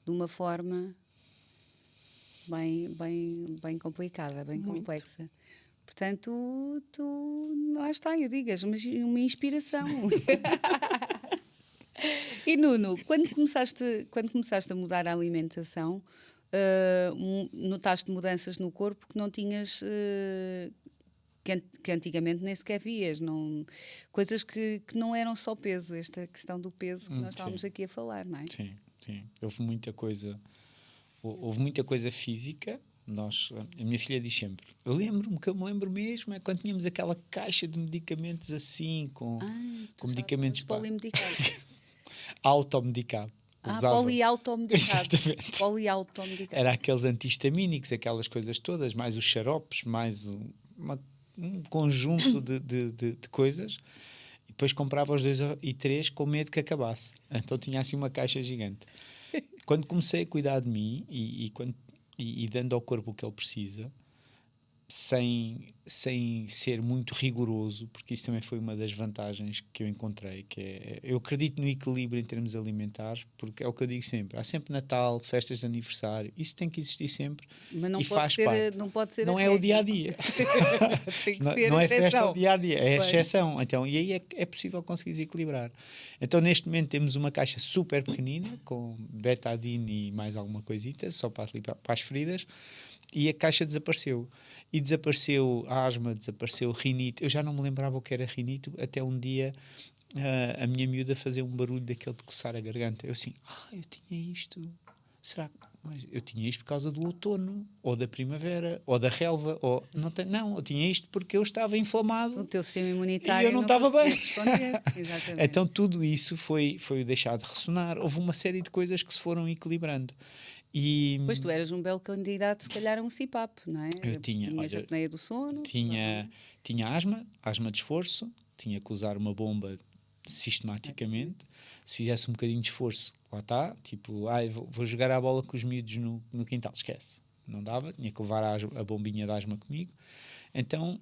de uma forma bem complicada, bem Muito. complexa. Portanto, lá está, eu digo, és uma inspiração. E Nuno, quando começaste a mudar a alimentação, notaste mudanças no corpo que não tinhas, que antigamente nem sequer vias, coisas que não eram só peso, esta questão do peso que nós estávamos aqui a falar, não é? Sim, sim. Houve muita coisa física. A minha filha diz sempre, eu me lembro mesmo, é quando tínhamos aquela caixa de medicamentos assim, com medicamentos polimedicados. automedicado. Poliautomedicado. Exatamente. Poliautomedicado. Era aqueles antihistamínicos, aquelas coisas todas, mais os xaropes, mais um conjunto de coisas. E depois comprava os 2 e 3 com medo que acabasse. Então tinha assim uma caixa gigante. Quando comecei a cuidar de mim e dando ao corpo o que ele precisa, sem ser muito rigoroso, porque isso também foi uma das vantagens que eu encontrei, que é, eu acredito no equilíbrio em termos alimentares, porque é o que eu digo sempre, há sempre Natal, festas de aniversário, isso tem que existir sempre. Mas não e pode faz ser, parte. não pode ser Não é o dia-a-dia. Tem que não, ser não é exceção. festa ao dia-a-dia, é Pois. exceção. Então, e aí é possível conseguir equilibrar. Então, neste momento, temos uma caixa super pequenina, com betadine e mais alguma coisita, só para as feridas, e a caixa desapareceu. E desapareceu a asma, desapareceu rinite. Eu já não me lembrava o que era rinite, até um dia a minha miúda fazer um barulho daquele de coçar a garganta. Eu assim, eu tinha isto. Será que... Mas eu tinha isto por causa do outono, ou da primavera, ou da relva, ou... Não, eu tinha isto porque eu estava inflamado. O teu sistema imunitário E eu não estava bem. Responder. Exatamente. Então tudo isso foi deixar de ressonar. Houve uma série de coisas que se foram equilibrando. E Pois tu eras um belo candidato, se calhar, a um CPAP, não é? eu tinha, Tinhas a apneia do sono. tinha asma de esforço, tinha que usar uma bomba sistematicamente. Se fizesse um bocadinho de esforço, lá está, tipo, vou jogar a bola com os miúdos no quintal, esquece, não dava, tinha que levar a bombinha de asma comigo. Então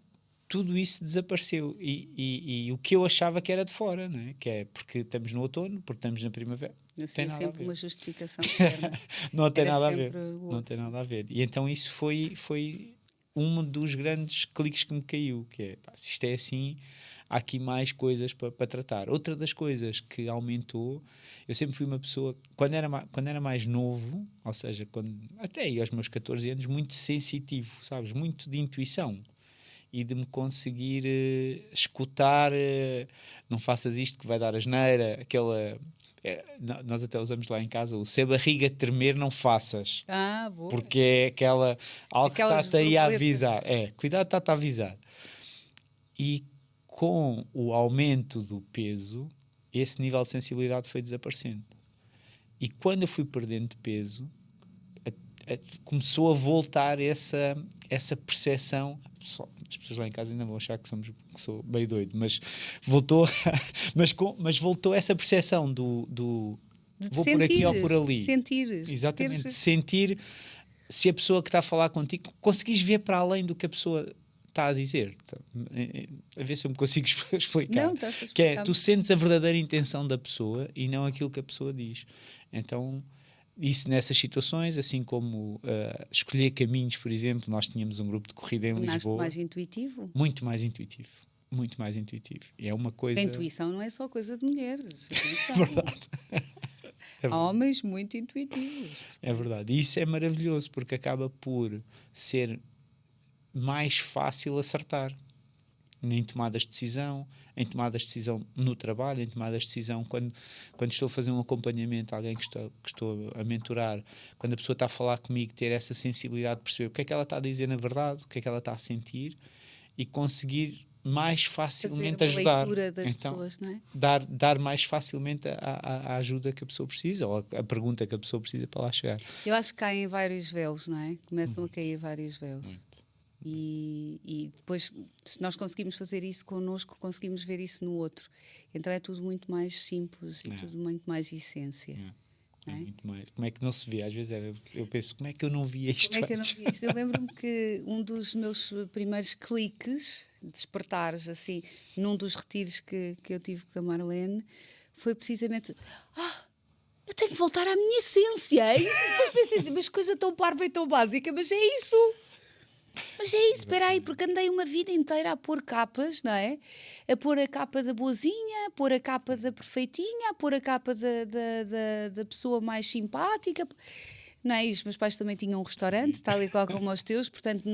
tudo isso desapareceu e o que eu achava que era de fora, não é? Que é porque estamos no outono, porque estamos na primavera. Assim, Tem é nada a sempre ver. uma justificação externa. Não tem Era nada a ver. sempre o Não tem nada a ver. E então isso foi um dos grandes cliques que me caiu, que é, se isto é assim, há aqui mais coisas para tratar. Outra das coisas que aumentou, eu sempre fui uma pessoa, quando era mais novo, ou seja, até aí aos meus 14 anos, muito sensitivo, sabes? Muito de intuição. E de me conseguir escutar, não faças isto que vai dar asneira, aquela... nós até usamos lá em casa o se a barriga tremer não faças, Boa. porque é algo que Aquelas está-te aí a borboletas. avisar, cuidado, está-te a avisar. E com o aumento do peso esse nível de sensibilidade foi desaparecendo, e quando eu fui perdendo de peso começou a voltar essa percepção. As pessoas lá em casa ainda vão achar que sou meio doido, mas voltou mas voltou essa percepção do vou por aqui ou por ali. Sentires. Exatamente, sentir se a pessoa que está a falar contigo, conseguis ver para além do que a pessoa está a dizer. A ver se eu me consigo explicar. Não, estás a explicar. Que é, tu sentes a verdadeira intenção da pessoa e não aquilo que a pessoa diz. Então, isso nessas situações, assim como escolher caminhos, por exemplo, nós tínhamos um grupo de corrida em Lisboa. mais intuitivo? Muito mais intuitivo. Muito mais intuitivo. E é uma coisa... A intuição não é só coisa de mulheres. Verdade. Há homens muito intuitivos. É verdade. E isso é maravilhoso, porque acaba por ser mais fácil acertar em tomadas de decisão, em tomadas de decisão no trabalho, em tomadas de decisão quando estou a fazer um acompanhamento a alguém que estou a mentorar, quando a pessoa está a falar comigo, ter essa sensibilidade de perceber o que é que ela está a dizer na verdade, o que é que ela está a sentir e conseguir mais facilmente fazer uma ajudar. leitura das então, pessoas, não é? dar mais facilmente a ajuda que a pessoa precisa, ou a pergunta que a pessoa precisa para lá chegar. Eu acho que caem vários véus, não é? Começam a cair vários véus. E depois, se nós conseguimos fazer isso connosco, conseguimos ver isso no outro. Então é tudo muito mais simples e tudo muito mais essência. É muito mais. Como é que não se vê? Às vezes eu penso, como é que eu não via isto? Como é que eu não vi isto? Eu lembro-me que um dos meus primeiros cliques, despertares, assim, num dos retiros que eu tive com a Marlene, foi precisamente: eu tenho que voltar à minha essência. E depois pensei assim, mas coisa tão parva e tão básica, mas é isso. Mas é isso, espera aí, porque andei uma vida inteira a pôr capas, não é? A pôr a capa da boazinha, a pôr a capa da perfeitinha, a pôr a capa da pessoa mais simpática, não é? E os meus pais também tinham um restaurante, tal e qual como os teus, portanto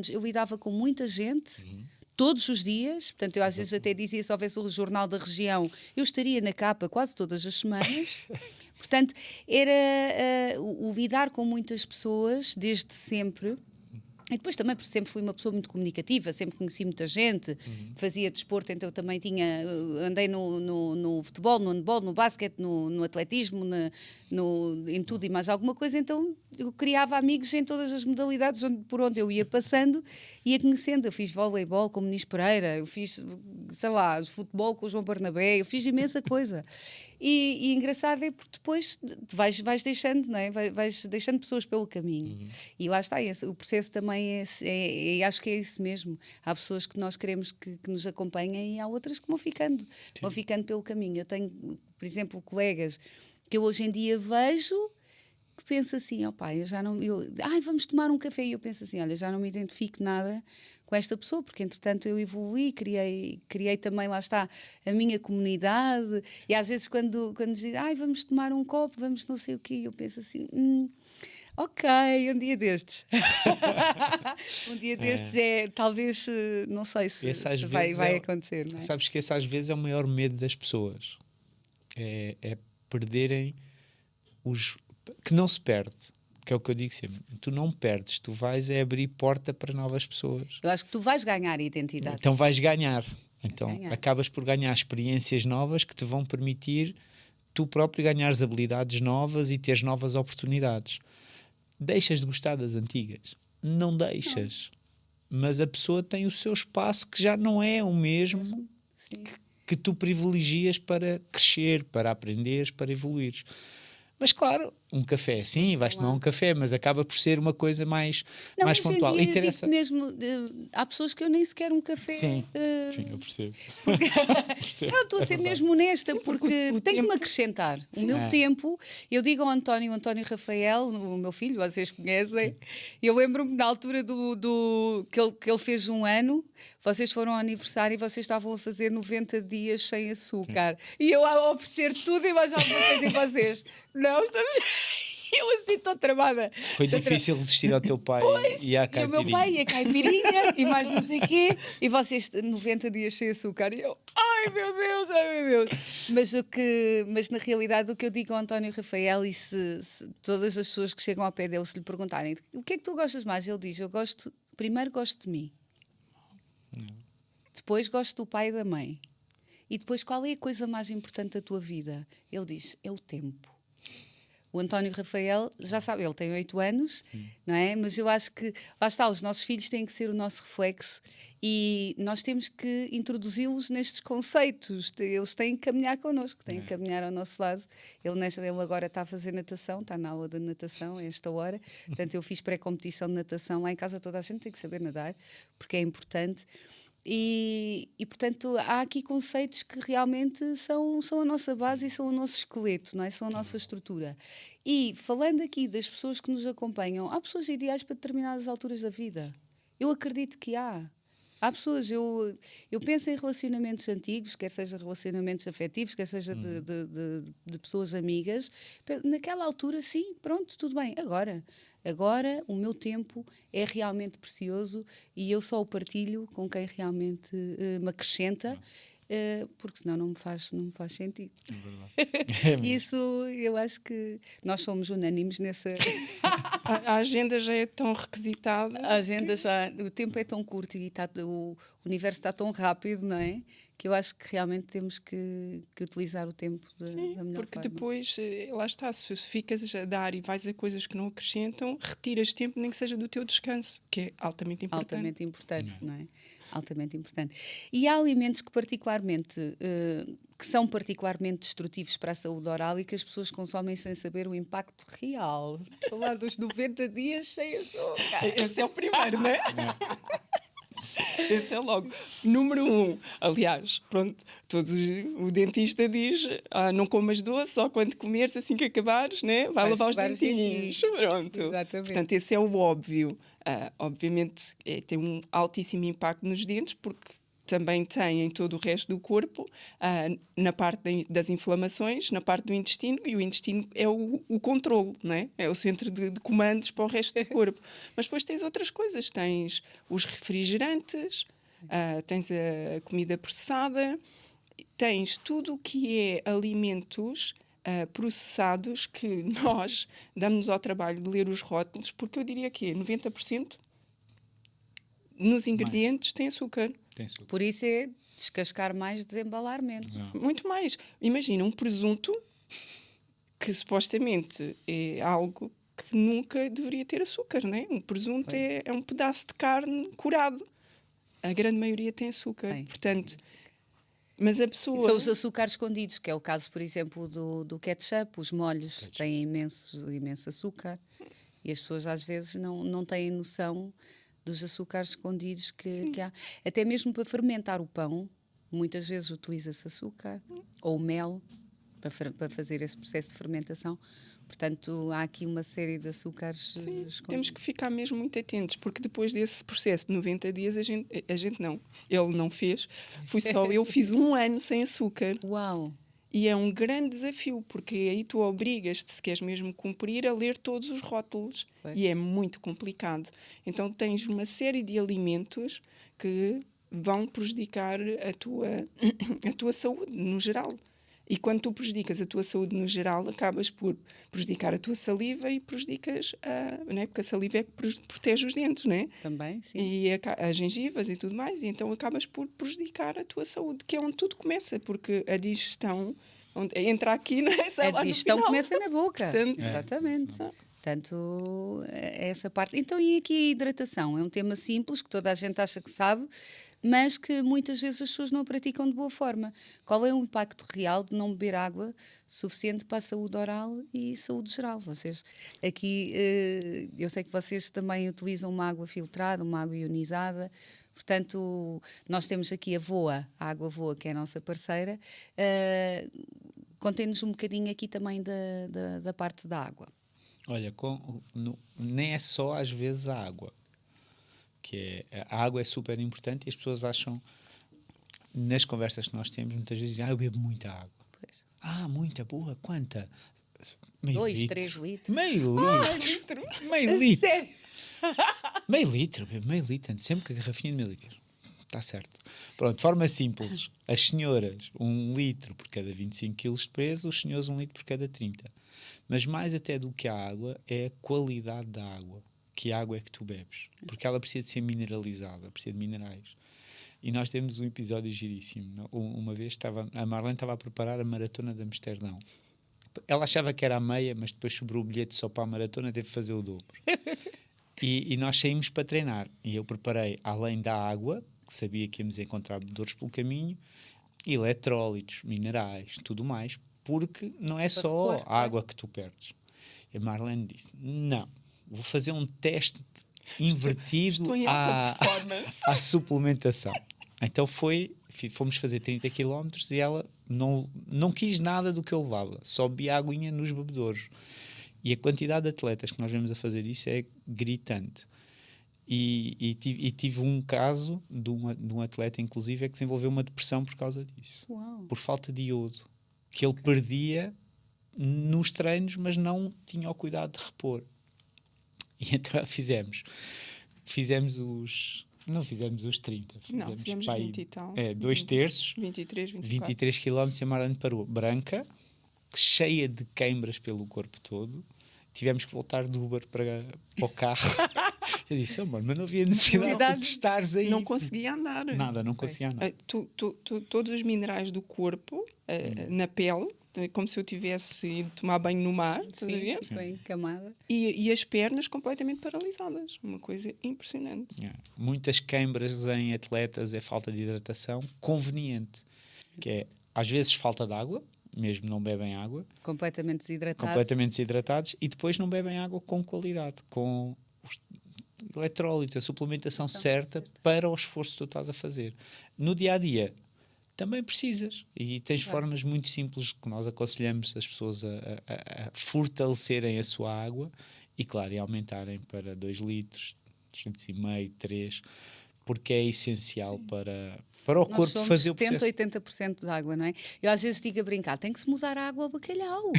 eu lidava com muita gente, todos os dias, portanto eu às vezes até dizia, se houvesse o Jornal da Região, eu estaria na capa quase todas as semanas. Portanto, era o lidar com muitas pessoas, desde sempre. E depois também, porque sempre fui uma pessoa muito comunicativa, sempre conheci muita gente, fazia desporto, então eu também andei no futebol, no handball, no basquete, no atletismo, em tudo e mais alguma coisa, então eu criava amigos em todas as modalidades por onde eu ia passando, ia conhecendo. Eu fiz voleibol com o Muniz Pereira, eu fiz, sei lá, futebol com o João Barnabé, eu fiz imensa coisa. E engraçado é porque depois vais deixando, não é? Vais deixando pessoas pelo caminho. E lá está, o processo também acho que é isso mesmo. Há pessoas que nós queremos que nos acompanhem e há outras que vão ficando pelo caminho. Eu tenho, por exemplo, colegas que eu hoje em dia vejo que penso assim, vamos tomar um café, e eu penso assim, olha, já não me identifico nada com esta pessoa, porque entretanto eu evolui, criei também, lá está, a minha comunidade, e às vezes quando dizem, vamos tomar um copo, vamos não sei o quê, eu penso assim, ok, um dia destes. Um dia destes talvez, não sei se vai acontecer, não é? Sabes que esse às vezes é o maior medo das pessoas, é perderem que não se perde, que é o que eu digo sempre, tu não perdes, tu vais abrir porta para novas pessoas. Eu acho que tu vais ganhar identidade. Então vais ganhar. Então acabas por ganhar experiências novas que te vão permitir tu próprio ganhares habilidades novas e teres novas oportunidades. Deixas de gostar das antigas? Não deixas. Não. Mas a pessoa tem o seu espaço que já não é o mesmo que tu privilegias para crescer, para aprenderes, para evoluires. Mas claro, um café, sim, vais tomar um café, mas acaba por ser uma coisa mais pontual. E ter mesmo, há pessoas que eu nem sequer um café... Sim, eu percebo. Não, estou a ser mesmo honesta, porque tem que me acrescentar. O meu tempo, eu digo ao António Rafael, o meu filho, vocês conhecem, eu lembro-me na altura que ele fez um ano, vocês foram ao aniversário e vocês estavam a fazer 90 dias sem açúcar. E eu a oferecer tudo e mais alguma coisa em vocês. Não, estamos... Eu assim estou tramada. Foi difícil resistir ao teu pai e à caipirinha. E o meu pai e a caipirinha e mais não sei o quê. E vocês 90 dias sem açúcar. E eu, ai meu Deus. Mas na realidade o que eu digo ao António Rafael, e se todas as pessoas que chegam ao pé dele se lhe perguntarem o que é que tu gostas mais, ele diz, primeiro gosto de mim. Depois gosto do pai e da mãe. E depois qual é a coisa mais importante da tua vida? Ele diz, é o tempo. O António Rafael, já sabe, ele tem 8 anos, não é? Mas eu acho que, lá está, os nossos filhos têm que ser o nosso reflexo e nós temos que introduzi-los nestes conceitos. Eles têm que caminhar connosco, têm que caminhar ao nosso lado. Ele agora está a fazer natação, está na aula de natação a esta hora. Portanto, eu fiz pré-competição de natação. Lá em casa toda a gente tem que saber nadar, porque é importante. E portanto, há aqui conceitos que realmente são a nossa base e são o nosso esqueleto, não é? São a nossa estrutura. E falando aqui das pessoas que nos acompanham, há pessoas ideais para determinadas alturas da vida. Eu acredito que há Há pessoas, eu penso em relacionamentos antigos, quer seja relacionamentos afetivos, quer seja de pessoas amigas. Naquela altura, sim, pronto, tudo bem. Agora o meu tempo é realmente precioso e eu só o partilho com quem realmente me acrescenta. Porque senão não me faz sentido. É verdade. Isso, eu acho que nós somos unânimes nessa. A agenda já é tão requisitada. A agenda já, o tempo é tão curto e o universo está tão rápido, não é? Que eu acho que realmente temos que utilizar o tempo Sim, da melhor porque forma. depois, lá está, se ficas a dar e vais a coisas que não acrescentam, retiras tempo, nem que seja do teu descanso, que é altamente importante. Altamente importante, não é? Altamente importante. E há alimentos que que são particularmente destrutivos para a saúde oral e que as pessoas consomem sem saber o impacto real. Falar dos 90 dias sem açúcar. Esse é o primeiro, não é? Esse é logo. Número 1. Aliás, pronto, o dentista diz: não comas doce, só quando comeres, assim que acabares, né? Vai lavar os dentinhos. Pronto. Exatamente. Portanto, esse é o óbvio. Obviamente, tem um altíssimo impacto nos dentes, porque também tem em todo o resto do corpo, na parte das inflamações, na parte do intestino, e o intestino é o controle, não é? É o centro de comandos para o resto do corpo. Mas depois tens outras coisas, tens os refrigerantes, tens a comida processada, tens tudo o que é alimentos processados que nós damos ao trabalho de ler os rótulos, porque eu diria que 90% nos ingredientes tem açúcar. Por isso é descascar mais, desembalar menos. Não. Muito mais. Imagina um presunto que supostamente é algo que nunca deveria ter açúcar, não é? Um presunto é um pedaço de carne curado. A grande maioria tem açúcar. Portanto, mas a pessoa... São os açúcares escondidos, que é o caso, por exemplo, do ketchup. Os molhos têm imenso açúcar e as pessoas às vezes não têm noção dos açúcares escondidos que há. Até mesmo para fermentar o pão, muitas vezes utiliza-se açúcar ou mel para fazer esse processo de fermentação. Portanto, há aqui uma série de açúcares escondidos. Temos que ficar mesmo muito atentos, porque depois desse processo de 90 dias, a gente não, ele não fez, eu fiz 1 ano sem açúcar. Uau! E é um grande desafio, porque aí tu obrigas-te, se queres mesmo cumprir, a ler todos os rótulos. E é muito complicado. Então tens uma série de alimentos que vão prejudicar a tua saúde no geral. E quando tu prejudicas a tua saúde no geral, acabas por prejudicar a tua saliva e prejudicas não é? Porque a saliva é que protege os dentes, não é? Também, sim. E as gengivas e tudo mais. E então acabas por prejudicar a tua saúde, que é onde tudo começa, porque a digestão entra aqui, não é? Sai A digestão começa na boca. Portanto, exatamente. Portanto, é essa parte. Então, e aqui a hidratação? É um tema simples, que toda a gente acha que sabe, mas que muitas vezes as pessoas não a praticam de boa forma. Qual é o impacto real de não beber água suficiente para a saúde oral e saúde geral? Vocês aqui, eu sei que vocês também utilizam uma água filtrada, uma água ionizada. Portanto, nós temos aqui a Água Voa, que é a nossa parceira. Contem-nos um bocadinho aqui também da parte da água. Olha, nem é só às vezes a água. A água é super importante e as pessoas acham, nas conversas que nós temos, muitas vezes dizem, eu bebo muita água. Pois. Muita, boa, quanta? 2, 3 litros. Meio litro. Meio litro. Sério? Meio litro, bebo meio litro, sempre com a garrafinha de meio litro. Está certo. Pronto, de forma simples, as senhoras 1 litro por cada 25 kg de peso, os senhores 1 litro por cada 30. Mas mais até do que a água é a qualidade da água. Que água é que tu bebes? Porque ela precisa de ser mineralizada, precisa de minerais. E nós temos um episódio giríssimo. Uma vez a Marlene estava a preparar a maratona de Amsterdão. Ela achava que era a meia, mas depois sobrou o bilhete só para a maratona, teve que fazer o dobro. E nós saímos para treinar. E eu preparei, além da água, que sabia que íamos encontrar bebedouros pelo caminho, eletrólitos, minerais, tudo mais, porque não é só a água que tu perdes. E a Marlene disse, não, vou fazer um teste invertido à suplementação. Então fomos fazer 30 km e ela não quis nada do que eu levava, só bebia aguinha nos bebedouros. E a quantidade de atletas que nós vemos a fazer isso é gritante. E tive um caso de um atleta, inclusive, que desenvolveu uma depressão por causa disso. Uau. Por falta de iodo. Que ele perdia nos treinos, mas não tinha o cuidado de repor. E então fizemos os... Não fizemos os 30. Fizemos 20 e tal. 2 terços. 23, 24. 23 km em Marano Parou. Branca, cheia de queimbras pelo corpo todo. Tivemos que voltar do Uber para o carro. Eu disse, mano, mas não havia necessidade de estares aí. Não conseguia andar. Nada, não conseguia andar. Todos os minerais do corpo, na pele, como se eu tivesse ido tomar banho no mar. Sim, bem camada. E as pernas completamente paralisadas. Uma coisa impressionante. Muitas queimbras em atletas é falta de hidratação conveniente. Que é, às vezes, falta de água. Mesmo não bebem água. Completamente desidratados. E depois não bebem água com qualidade, com os eletrólitos, a suplementação certa para o esforço que tu estás a fazer. No dia-a-dia, também precisas. E tens formas muito simples que nós aconselhamos as pessoas a fortalecerem a sua água e, claro, e aumentarem para 2 litros, 2,5, 3, porque é essencial para o corpo fazer o processo. 70-80% de água, não é? Eu às vezes digo a brincar, tem que se mudar a água ao bacalhau.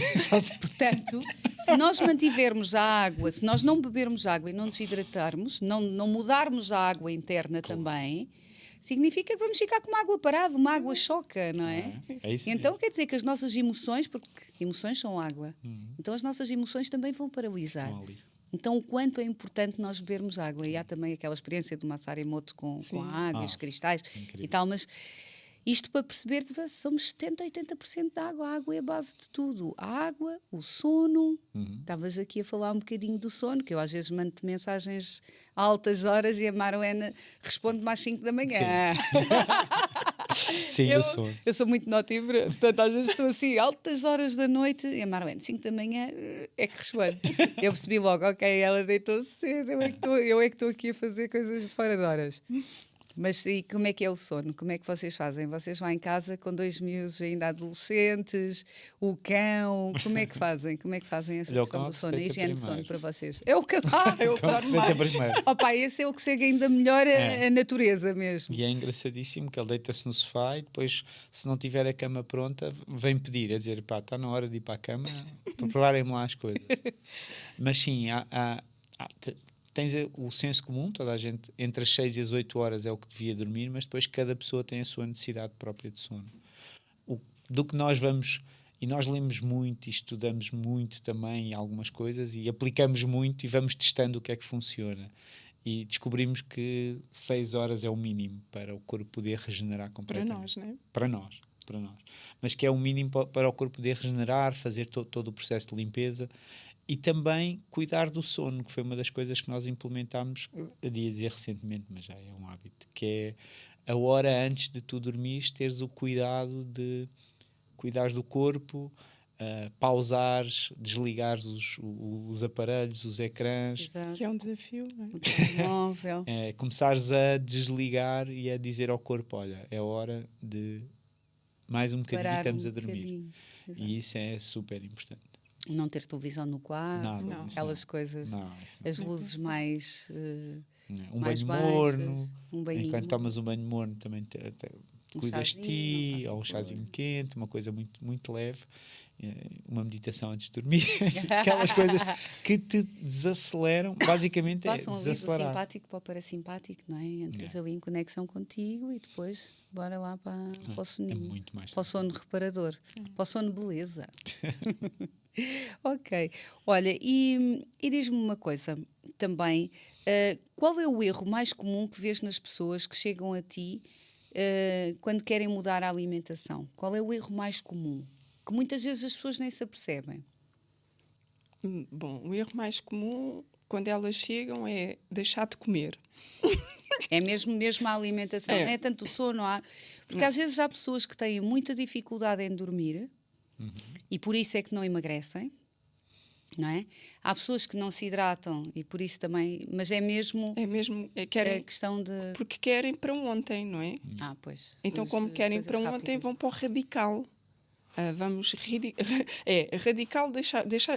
Portanto, se nós mantivermos a água, se nós não bebermos água e não nos hidratarmos, não mudarmos a água interna também, significa que vamos ficar com uma água parada, uma água choca, não é? É isso então mesmo. quer dizer que as nossas emoções, porque emoções são água, então as nossas emoções também vão paralisar. Estão ali. Então, o quanto é importante nós bebermos água. E há também aquela experiência do Masaru Emoto com a água e os cristais incrível. e tal, mas isto para perceber que somos 70-80% de água. A água é a base de tudo. A água, o sono. Estavas aqui a falar um bocadinho do sono, que eu às vezes mando-te mensagens a altas horas e a Maruena responde-me às 5 da manhã. Sim, eu sou. Eu sou muito notífera, portanto às vezes estou assim, altas horas da noite, e a Maruena, 5 da manhã, é que responde. Eu percebi logo, ok, ela deitou-se cedo, eu é que estou aqui a fazer coisas de fora de horas. Mas e como é que é o sono? Como é que vocês fazem? Vocês vão em casa com 2 miúdos ainda adolescentes, o cão, como é que fazem? Como é que fazem essa questão do sono? A higiene de sono para vocês? É o que eu adoro mais. Opa, esse é o que segue ainda melhor a natureza mesmo. E é engraçadíssimo que ele deita-se no sofá e depois, se não tiver a cama pronta, vem pedir, a dizer, pá, está na hora de ir para a cama, preparem-me lá as coisas. Mas sim, tens o senso comum, toda a gente, entre as 6 e as 8 horas é o que devia dormir, mas depois cada pessoa tem a sua necessidade própria de sono. Do que nós vamos, e nós lemos muito e estudamos muito também algumas coisas e aplicamos muito e vamos testando o que é que funciona. E descobrimos que 6 horas é o mínimo para o corpo poder regenerar completamente. Para nós, não é? Para nós. Mas que é o mínimo para o corpo poder regenerar, fazer todo o processo de limpeza. E também cuidar do sono, que foi uma das coisas que nós implementámos, eu ia dizer recentemente, mas já é um hábito, que é a hora antes de tu dormires, teres o cuidado de cuidares do corpo, pausares, desligares os aparelhos, os ecrãs. Exato. Que é um desafio, não é? O telemóvel. Começares a desligar e a dizer ao corpo, olha, é hora de mais um bocadinho e estamos a dormir. E isso é super importante. Não ter televisão no quarto, não. aquelas coisas, as luzes mais mais banho baixas, morno, banhinho. Enquanto tomas um banho morno também cuidas de ti, ou um chazinho quente, uma coisa muito, muito leve, uma meditação antes de dormir, aquelas coisas que te desaceleram, basicamente Passam é ali do desacelerar. simpático para o parasimpático, não é? Entras ali em conexão contigo e depois bora lá para o soninho, muito mais para o sono reparador, para o sono beleza. Ok, olha, e diz-me uma coisa também, qual é o erro mais comum que vês nas pessoas que chegam a ti quando querem mudar a alimentação? Qual é o erro mais comum? Que muitas vezes as pessoas nem se apercebem. Bom, o erro mais comum quando elas chegam é deixar de comer. É mesmo a alimentação, não é tanto o sono, porque às vezes há pessoas que têm muita dificuldade em dormir. E por isso é que não emagrecem, não é? Há pessoas que não se hidratam e por isso também, mas querem, a questão de... Porque querem para ontem, não é? Pois. Então, como querem para ontem, vão para o radical. Radical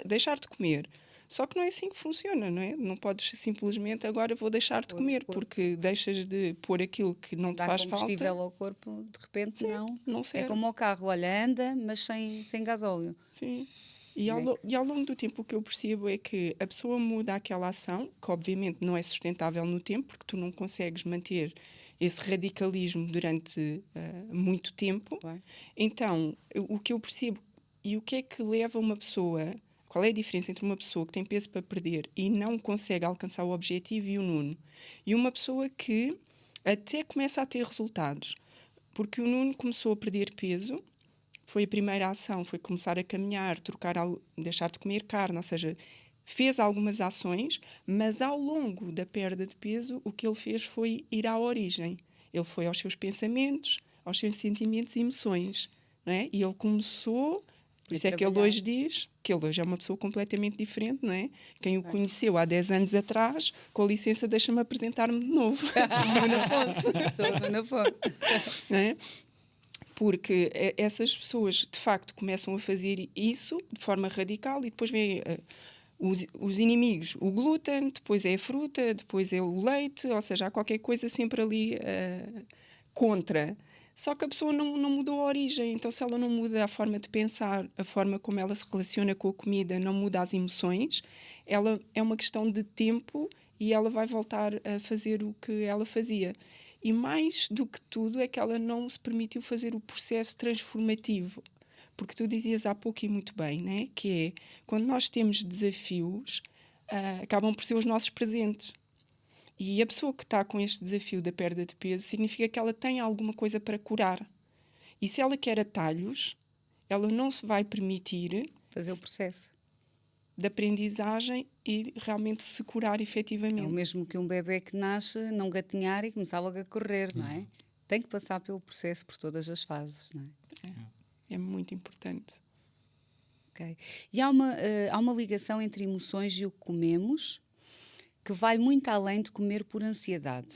deixar de comer. Só que não é assim que funciona, não é? Não podes simplesmente agora vou deixar de comer, porque deixas de pôr aquilo que não te Dá faz combustível falta. ao corpo, de repente Sim, não. não É serve. como o carro, olha, anda, mas sem gasóleo. Sim. E ao longo do tempo o que eu percebo é que a pessoa muda aquela ação, que obviamente não é sustentável no tempo, porque tu não consegues manter esse radicalismo durante muito tempo. Claro. Então, o que eu percebo e o que é que leva uma pessoa... Qual é a diferença entre uma pessoa que tem peso para perder e não consegue alcançar o objetivo e o Nuno? E uma pessoa que até começa a ter resultados. Porque o Nuno começou a perder peso, foi a primeira ação, foi começar a caminhar, deixar de comer carne, ou seja, fez algumas ações, mas ao longo da perda de peso, o que ele fez foi ir à origem. Ele foi aos seus pensamentos, aos seus sentimentos e emoções. Não é? E ele começou... Por isso é que ele hoje diz que ele hoje é uma pessoa completamente diferente, não é? Quem o conheceu há 10 anos atrás, com licença, deixa-me apresentar-me de novo. Nuno Afonso. Sou Nuno Afonso. Não é? Porque essas pessoas, de facto, começam a fazer isso de forma radical e depois vem os inimigos. O glúten, depois é a fruta, depois é o leite, ou seja, há qualquer coisa sempre ali contra. Só que a pessoa não mudou a origem, então se ela não muda a forma de pensar, a forma como ela se relaciona com a comida, não muda as emoções, ela é uma questão de tempo e ela vai voltar a fazer o que ela fazia. E mais do que tudo é que ela não se permitiu fazer o processo transformativo. Porque tu dizias há pouco e muito bem, né? Que é, quando nós temos desafios, acabam por ser os nossos presentes. E a pessoa que está com este desafio da perda de peso significa que ela tem alguma coisa para curar. E se ela quer atalhos, ela não se vai permitir fazer o processo de aprendizagem e realmente se curar efetivamente. É o mesmo que um bebê que nasce, não gatinhar e começar logo a correr, não é? Tem que passar pelo processo, por todas as fases, não é? É muito importante. Okay. E há uma ligação entre emoções e o que comemos que vai muito além de comer por ansiedade.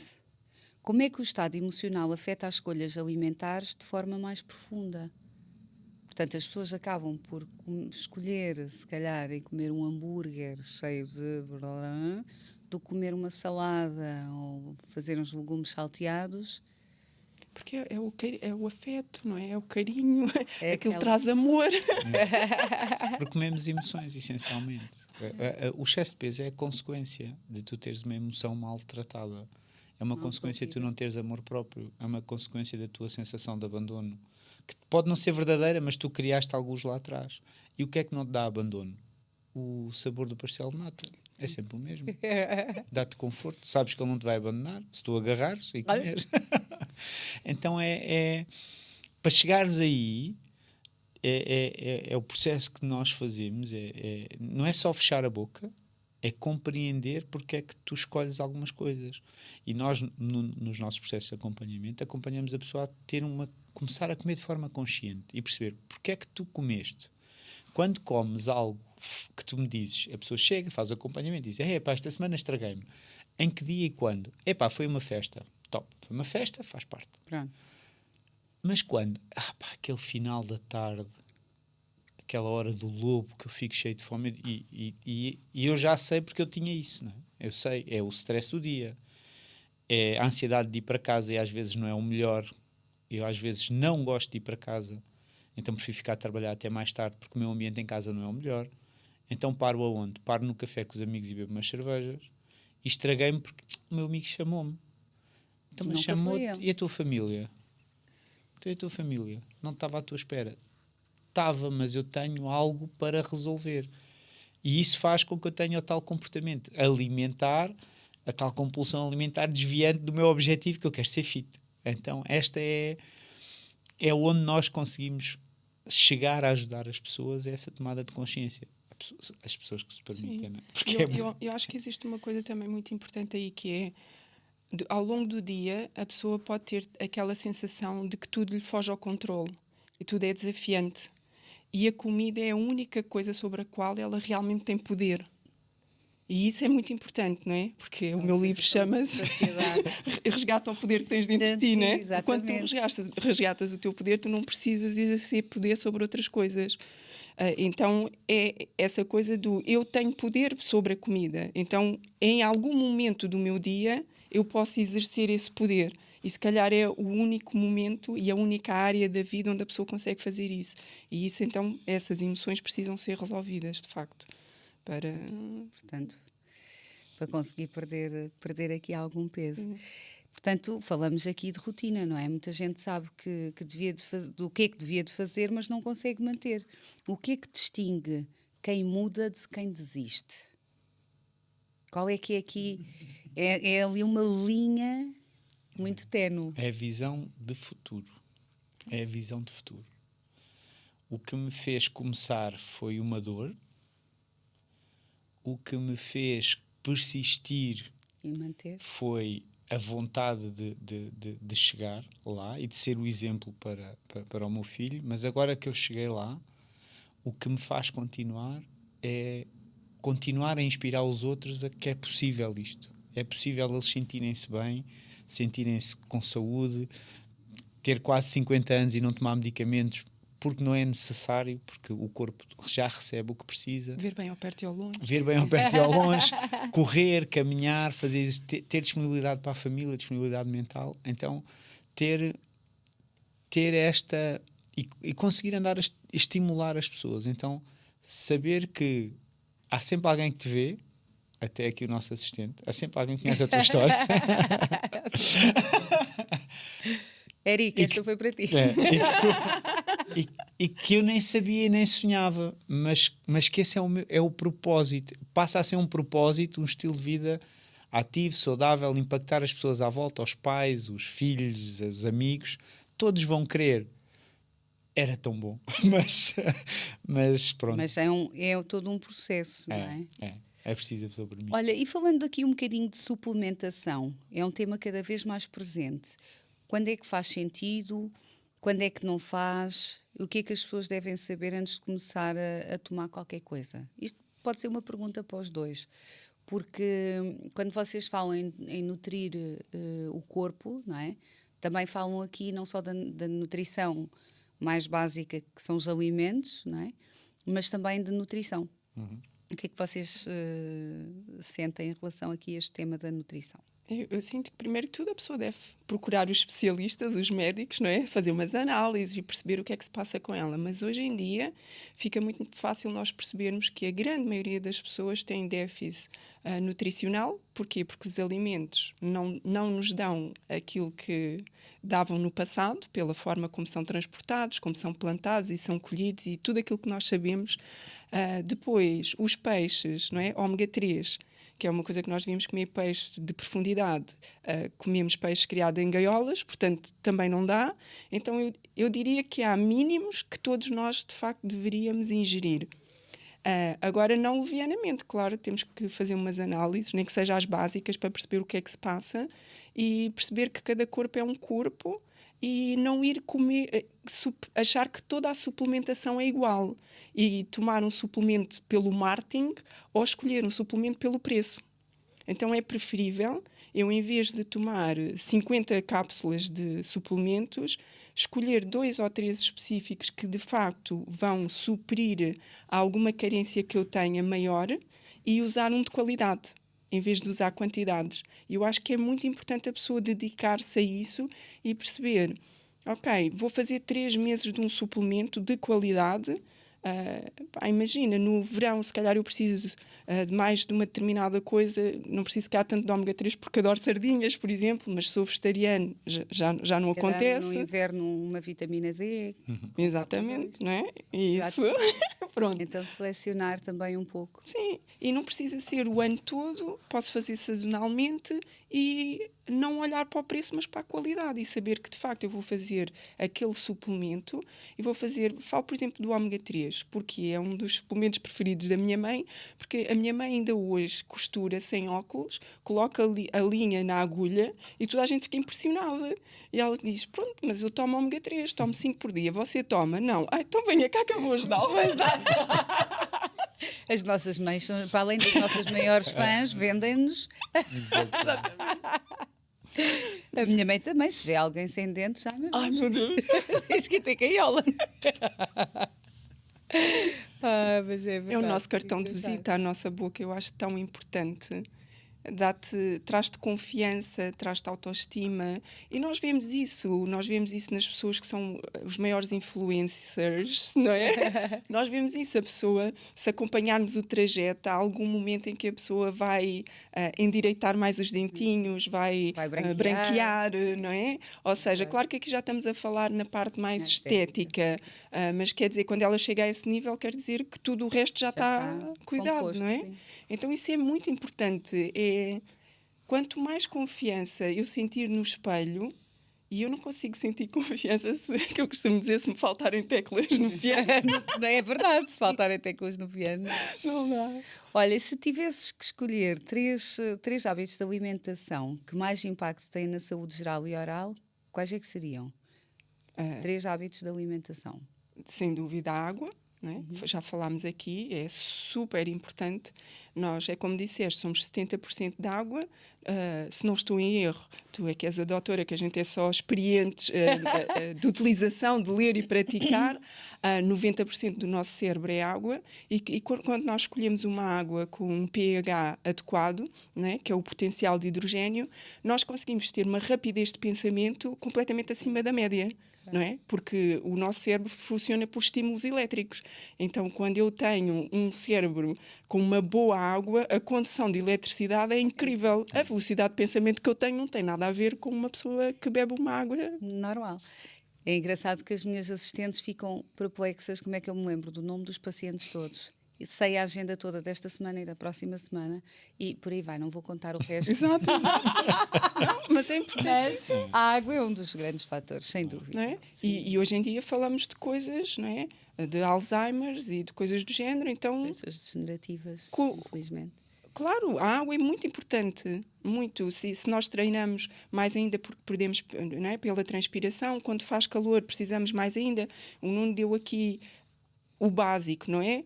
Como é que o estado emocional afeta as escolhas alimentares de forma mais profunda? Portanto, as pessoas acabam por escolher, se calhar, em comer um hambúrguer cheio de... do que comer uma salada ou fazer uns legumes salteados. Porque é o afeto, não é? É o carinho, aquilo aquela... traz amor. Porque comemos emoções, essencialmente. O excesso de peso é a consequência de tu teres uma emoção maltratada. É uma consequência de tu não teres amor próprio. É uma consequência da tua sensação de abandono. Que pode não ser verdadeira, mas tu criaste alguns lá atrás. E o que é que não te dá abandono? O sabor do pastel de nata. É sempre o mesmo. Dá-te conforto. Sabes que ele não te vai abandonar se tu agarrares e comeres. Então para chegares aí, é o processo que nós fazemos. Não é só fechar a boca, é compreender porque é que tu escolhes algumas coisas. E nós, nos nossos processos de acompanhamento, acompanhamos a pessoa a começar a comer de forma consciente e perceber porque é que tu comeste. Quando comes algo que tu me dizes, a pessoa chega, faz o acompanhamento e diz: epá, esta semana estraguei-me. Em que dia e quando? Epá, foi uma festa. Top. Foi uma festa, faz parte. Pronto. Mas quando? Aquele final da tarde, aquela hora do lobo que eu fico cheio de fome e eu já sei porque eu tinha isso, não é? Eu sei, é o stress do dia, é a ansiedade de ir para casa e às vezes não é o melhor. Eu às vezes não gosto de ir para casa, então prefiro ficar a trabalhar até mais tarde porque o meu ambiente em casa não é o melhor. Então paro aonde? Paro no café com os amigos e bebo umas cervejas e estraguei-me porque o meu amigo chamou-me. Então, mas chamou-te, e a tua família? Então, e a tua família? Não estava à tua espera. Estava, mas eu tenho algo para resolver. E isso faz com que eu tenha o tal comportamento alimentar, a tal compulsão alimentar desviante do meu objetivo, que eu quero ser fit. Então, esta é onde nós conseguimos chegar a ajudar as pessoas, é essa tomada de consciência. As pessoas que se permitem. Não é? Porque eu acho que existe uma coisa também muito importante aí, que é, ao longo do dia, a pessoa pode ter aquela sensação de que tudo lhe foge ao controle e tudo é desafiante. E a comida é a única coisa sobre a qual ela realmente tem poder. E isso é muito importante, não é? Porque o meu livro chama-se Resgata o Poder que Tens Dentro de Ti, não é? Quando tu resgatas o teu poder, tu não precisas exercer poder sobre outras coisas. Então é essa coisa do eu tenho poder sobre a comida. Então, em algum momento do meu dia, eu posso exercer esse poder. E se calhar é o único momento e a única área da vida onde a pessoa consegue fazer isso. E isso, então, essas emoções precisam ser resolvidas, de facto. Portanto, para conseguir perder aqui algum peso. Sim. Portanto, falamos aqui de rotina, não é? Muita gente sabe do que é que devia de fazer, mas não consegue manter. O que é que distingue quem muda de quem desiste? Qual é que é aqui? É ali uma linha muito ténue. É a visão de futuro. É a visão de futuro. O que me fez começar foi uma dor. O que me fez persistir E manter. foi a vontade de chegar lá e de ser o exemplo para o meu filho. Mas agora que eu cheguei lá, o que me faz continuar é continuar a inspirar os outros a que é possível isto. É possível eles sentirem-se bem, sentirem-se com saúde, ter quase 50 anos e não tomar medicamentos porque não é necessário, porque o corpo já recebe o que precisa. Ver bem ao perto e ao longe. Ver bem ao perto e ao longe, correr, caminhar, fazer isso, ter disponibilidade para a família, disponibilidade mental. Então, ter esta... E conseguir andar a estimular as pessoas. Então, saber que há sempre alguém que te vê, até aqui o nosso assistente, há sempre alguém que conhece a tua história. Eric, esta foi para ti. E que eu nem sabia e nem sonhava, mas que esse é o propósito. Passa a ser um propósito, um estilo de vida ativo, saudável, impactar as pessoas à volta, os pais, os filhos, os amigos. Todos vão querer. Era tão bom, mas pronto. Mas é todo um processo, não é? É preciso a pessoa por mim. Olha, e falando aqui um bocadinho de suplementação, é um tema cada vez mais presente. Quando é que faz sentido? Quando é que não faz? O que é que as pessoas devem saber antes de começar a tomar qualquer coisa? Isto pode ser uma pergunta para os dois, porque quando vocês falam em nutrir o corpo, não é? Também falam aqui não só da nutrição mais básica, que são os alimentos, não é? Mas também de nutrição. Uhum. O que é que vocês sentem em relação aqui a este tema da nutrição? Eu sinto que, primeiro que tudo, a pessoa deve procurar os especialistas, os médicos, não é? Fazer umas análises e perceber o que é que se passa com ela. Mas hoje em dia fica muito fácil nós percebermos que a grande maioria das pessoas tem déficit nutricional. Porquê? Porque os alimentos não nos dão aquilo que davam no passado, pela forma como são transportados, como são plantados e são colhidos e tudo aquilo que nós sabemos. Depois, os peixes, não é? Ômega 3, que é uma coisa que nós devíamos comer peixe de profundidade. Comemos peixe criado em gaiolas, portanto, também não dá. Então, eu diria que há mínimos que todos nós, de facto, deveríamos ingerir. Agora, não levianamente, claro, temos que fazer umas análises, nem que seja as básicas, para perceber o que é que se passa e perceber que cada corpo é um corpo e não ir comer, achar que toda a suplementação é igual e tomar um suplemento pelo marketing ou escolher um suplemento pelo preço. Então é preferível eu, em vez de tomar 50 cápsulas de suplementos, escolher 2 ou 3 específicos que de facto vão suprir alguma carência que eu tenha maior e usar um de qualidade, em vez de usar quantidades. E eu acho que é muito importante a pessoa dedicar-se a isso e perceber, ok, vou fazer 3 meses de um suplemento de qualidade. Imagina, no verão, se calhar eu preciso de mais de uma determinada coisa, não preciso que há tanto de ômega 3 porque adoro sardinhas, por exemplo, mas sou vegetariano, já não acontece. No inverno, uma vitamina D. Exatamente, não é? Isso. Pronto. Então, selecionar também um pouco. Sim, e não precisa ser o ano todo, posso fazer sazonalmente e não olhar para o preço, mas para a qualidade e saber que, de facto, eu vou fazer aquele suplemento e vou fazer... Falo, por exemplo, do ômega 3, porque é um dos suplementos preferidos da minha mãe, porque a minha mãe ainda hoje costura sem óculos, coloca a linha na agulha e toda a gente fica impressionada. E ela diz, pronto, mas eu tomo ômega 3, tomo 5 por dia, você toma? Não. Então venha cá que eu vou ajudar. As nossas mães, para além das nossas maiores fãs, vendem-nos. A minha mãe também, se vê alguém sem dentes, ai meu Deus, diz que tem caiola. Mas é É o verdade. nosso cartão de Engraçado. visita, a nossa boca, eu acho tão importante. Traz-te confiança, traz-te autoestima. E nós vemos isso nas pessoas que são os maiores influencers, não é? Nós vemos isso, a pessoa, se acompanharmos o trajeto, há algum momento em que a pessoa vai endireitar mais os dentinhos, vai Vai branquear. branquear, não é? Ou seja, claro que aqui já estamos a falar na parte mais Na estética. estética, mas quer dizer, quando ela chega a esse nível, quer dizer que tudo o resto já está cuidado, composto, não é? sim. Então isso é muito importante. Quanto mais confiança eu sentir no espelho, e eu não consigo sentir confiança, que eu costumo dizer, se me faltarem teclas no piano, Não é verdade, se faltarem teclas no piano. não dá. Olha, se tivesses que escolher três hábitos de alimentação que mais impacto têm na saúde geral e oral, quais é que seriam? Três hábitos de alimentação. Sem dúvida, a água. Não é? Já falámos aqui, é super importante. Nós, é como disseste, somos 70% de água. Se não estou em erro, tu é que és a doutora, que a gente é só experientes de utilização, de ler e praticar. 90% do nosso cérebro é água. E quando nós escolhemos uma água com um pH adequado, não é? Que é o potencial de hidrogênio, nós conseguimos ter uma rapidez de pensamento completamente acima da média. Não é? Porque o nosso cérebro funciona por estímulos elétricos. Então, quando eu tenho um cérebro com uma boa água, a condução de eletricidade é incrível. A velocidade de pensamento que eu tenho não tem nada a ver com uma pessoa que bebe uma água. Normal. É engraçado que as minhas assistentes ficam perplexas como é que eu me lembro do nome dos pacientes todos. E sei a agenda toda desta semana e da próxima semana e por aí vai, não vou contar o resto. Exato. Não, mas é importante. Mas a água é um dos grandes fatores, sem dúvida. Não é? E hoje em dia falamos de coisas, não é? De Alzheimer's e de coisas do género, então... Doenças degenerativas, infelizmente. Claro, a água é muito importante, muito. Se nós treinamos mais ainda porque perdemos, não é? Pela transpiração, quando faz calor precisamos mais ainda. O Nuno deu aqui o básico, não é?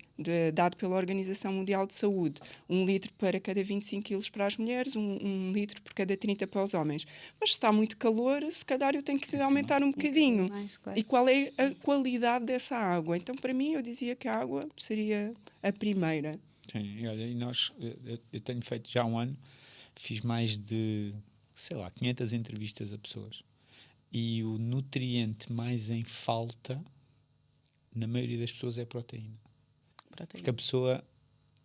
Dado pela Organização Mundial de Saúde. 1 litro para cada 25 quilos para as mulheres, 1 litro por cada 30 para os homens. Mas se está muito calor, se calhar eu tenho que aumentar um bocadinho. Mais, claro. E qual é a qualidade dessa água? Então, para mim, eu dizia que a água seria a primeira. Sim, olha, e eu tenho feito já há um ano, fiz mais de, 500 entrevistas a pessoas. E o nutriente mais em falta, na maioria das pessoas, é proteína. Porque a pessoa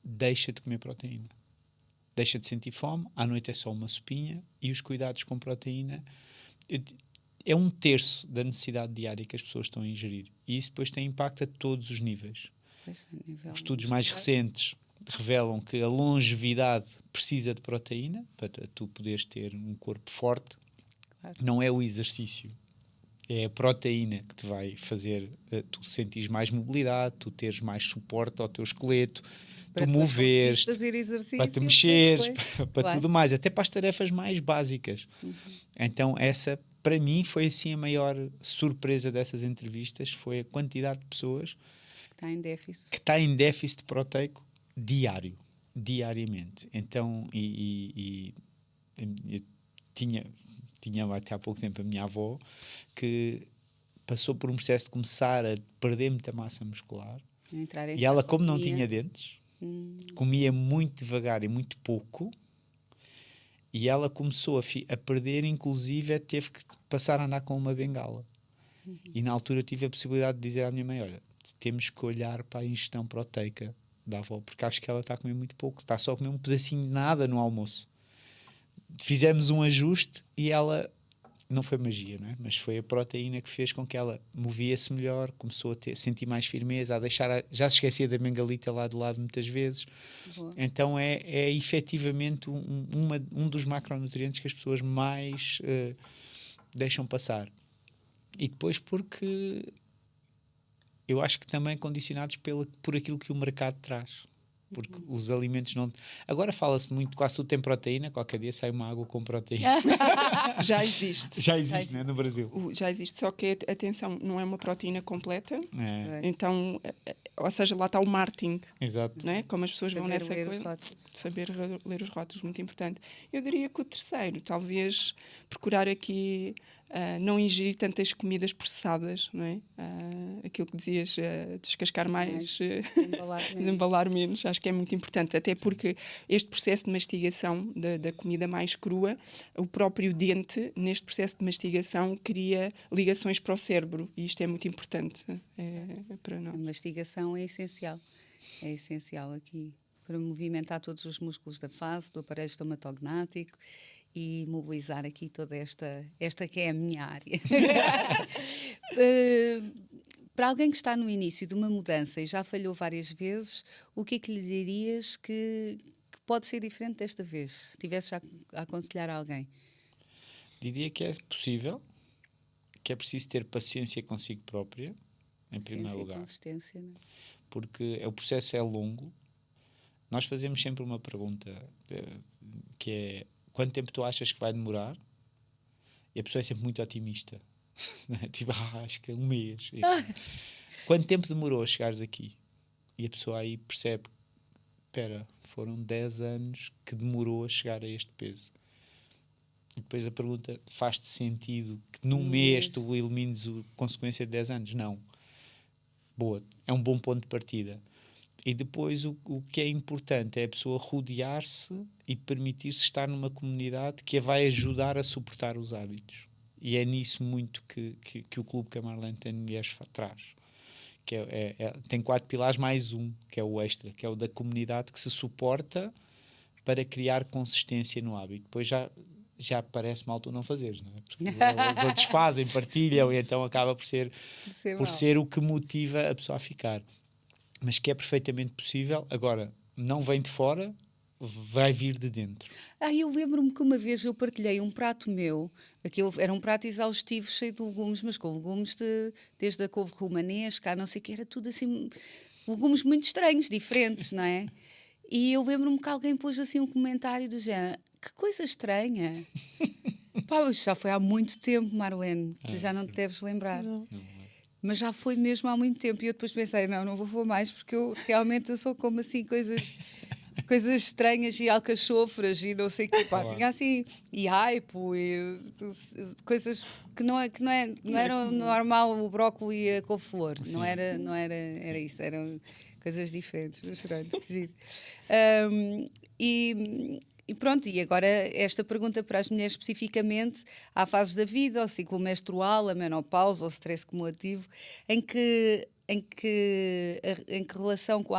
deixa de comer proteína. Deixa de sentir fome, à noite é só uma sopinha, e os cuidados com proteína é 1/3 da necessidade diária que as pessoas estão a ingerir. E isso depois tem impacto a todos os níveis. Os estudos mais recentes revelam que a longevidade precisa de proteína para tu poderes ter um corpo forte. Claro. Não é o exercício, é a proteína que te vai fazer tu sentires mais mobilidade, tu teres mais suporte ao teu esqueleto, Para tu moveres, fazer exercício, para te mexeres, para Claro. tudo mais, até para as tarefas mais básicas. Então essa, para mim, foi assim a maior surpresa dessas entrevistas, foi a quantidade de pessoas Está em déficit. que está em déficit proteico diariamente. Então, eu tinha até há pouco tempo a minha avó que passou por um processo de começar a perder muita massa muscular. E ela, como não tinha dentes, comia muito devagar e muito pouco, e ela começou a perder, inclusive teve que passar a andar com uma bengala. E na altura eu tive a possibilidade de dizer à minha mãe, olha, temos que olhar para a ingestão proteica da avó, porque acho que ela está a comer muito pouco, está só a comer um pedacinho de nada no almoço. Fizemos um ajuste e ela, não foi magia, não é? Mas foi a proteína que fez com que ela movia-se melhor, começou a sentir mais firmeza, já se esquecia da bengalita lá de lado muitas vezes. Boa. Então é efetivamente um dos macronutrientes que as pessoas mais deixam passar. E depois porque eu acho que também condicionados por aquilo que o mercado traz. Porque os alimentos não... Agora fala-se muito, quase tudo tem proteína, qualquer dia sai uma água com proteína. Já existe. Já existe, né, no Brasil. Já existe, só que, atenção, não é uma proteína completa. É. Então, ou seja, lá está o marketing. Exato. Né? Como as pessoas vão nessa ler coisa. Os rótulos. Saber ler os rótulos, muito importante. Eu diria que o terceiro, talvez procurar aqui não ingerir tantas comidas processadas, não é? Aquilo que dizias, descascar mais, desembalar menos, acho que é muito importante, até porque este processo de mastigação da comida mais crua, o próprio dente, neste processo de mastigação, cria ligações para o cérebro, e isto é muito importante para nós. A mastigação é essencial aqui, para movimentar todos os músculos da face, do aparelho estomatognático, e mobilizar aqui toda esta que é a minha área. Para alguém que está no início de uma mudança e já falhou várias vezes, o que é que lhe dirias que pode ser diferente desta vez? Se tivesse já a aconselhar a alguém. Diria que é possível, que é preciso ter paciência consigo própria, em primeiro lugar. Consistência, não é? Porque o processo é longo. Nós fazemos sempre uma pergunta, que é: quanto tempo tu achas que vai demorar? E a pessoa é sempre muito otimista. Tipo, acho que é 1 mês. Quanto tempo demorou a chegares aqui? E a pessoa aí percebe: espera, foram 10 anos que demorou a chegar a este peso. E depois a pergunta: faz-te sentido que num mês tu elimines a consequência de 10 anos? Não. Boa, é um bom ponto de partida. E depois o que é importante é a pessoa rodear-se e permitir-se estar numa comunidade que a vai ajudar a suportar os hábitos. E é nisso muito que o Clube que a Marlene tem de Mulheres traz. Que tem 4 pilares mais um, que é o extra, que é o da comunidade que se suporta para criar consistência no hábito. Depois já parece mal tu não fazeres, não é? Porque os outros fazem, partilham, e então acaba por ser o que motiva a pessoa a ficar. Mas que é perfeitamente possível. Agora, não vem de fora, vai vir de dentro. Eu lembro-me que uma vez eu partilhei um prato meu, aquilo era um prato exaustivo, cheio de legumes, mas com legumes desde a couve romanesca, não sei o que, era tudo assim, legumes muito estranhos, diferentes, não é? E eu lembro-me que alguém pôs assim um comentário do género: que coisa estranha. Pá, isso já foi há muito tempo, Marlene, já não te deves lembrar. Não. Mas já foi mesmo há muito tempo. E eu depois pensei: não vou mais, porque eu sou como assim coisas estranhas e alcachofras e não sei o quê. Pá, tinha assim, e aipo, e coisas que não era normal, o brócolis e a couve-flor. Não era isso, eram coisas diferentes. Mas pronto, que giro. E pronto, e agora esta pergunta para as mulheres especificamente: há fases da vida, o ciclo menstrual, a menopausa, o stress cumulativo, em que a relação com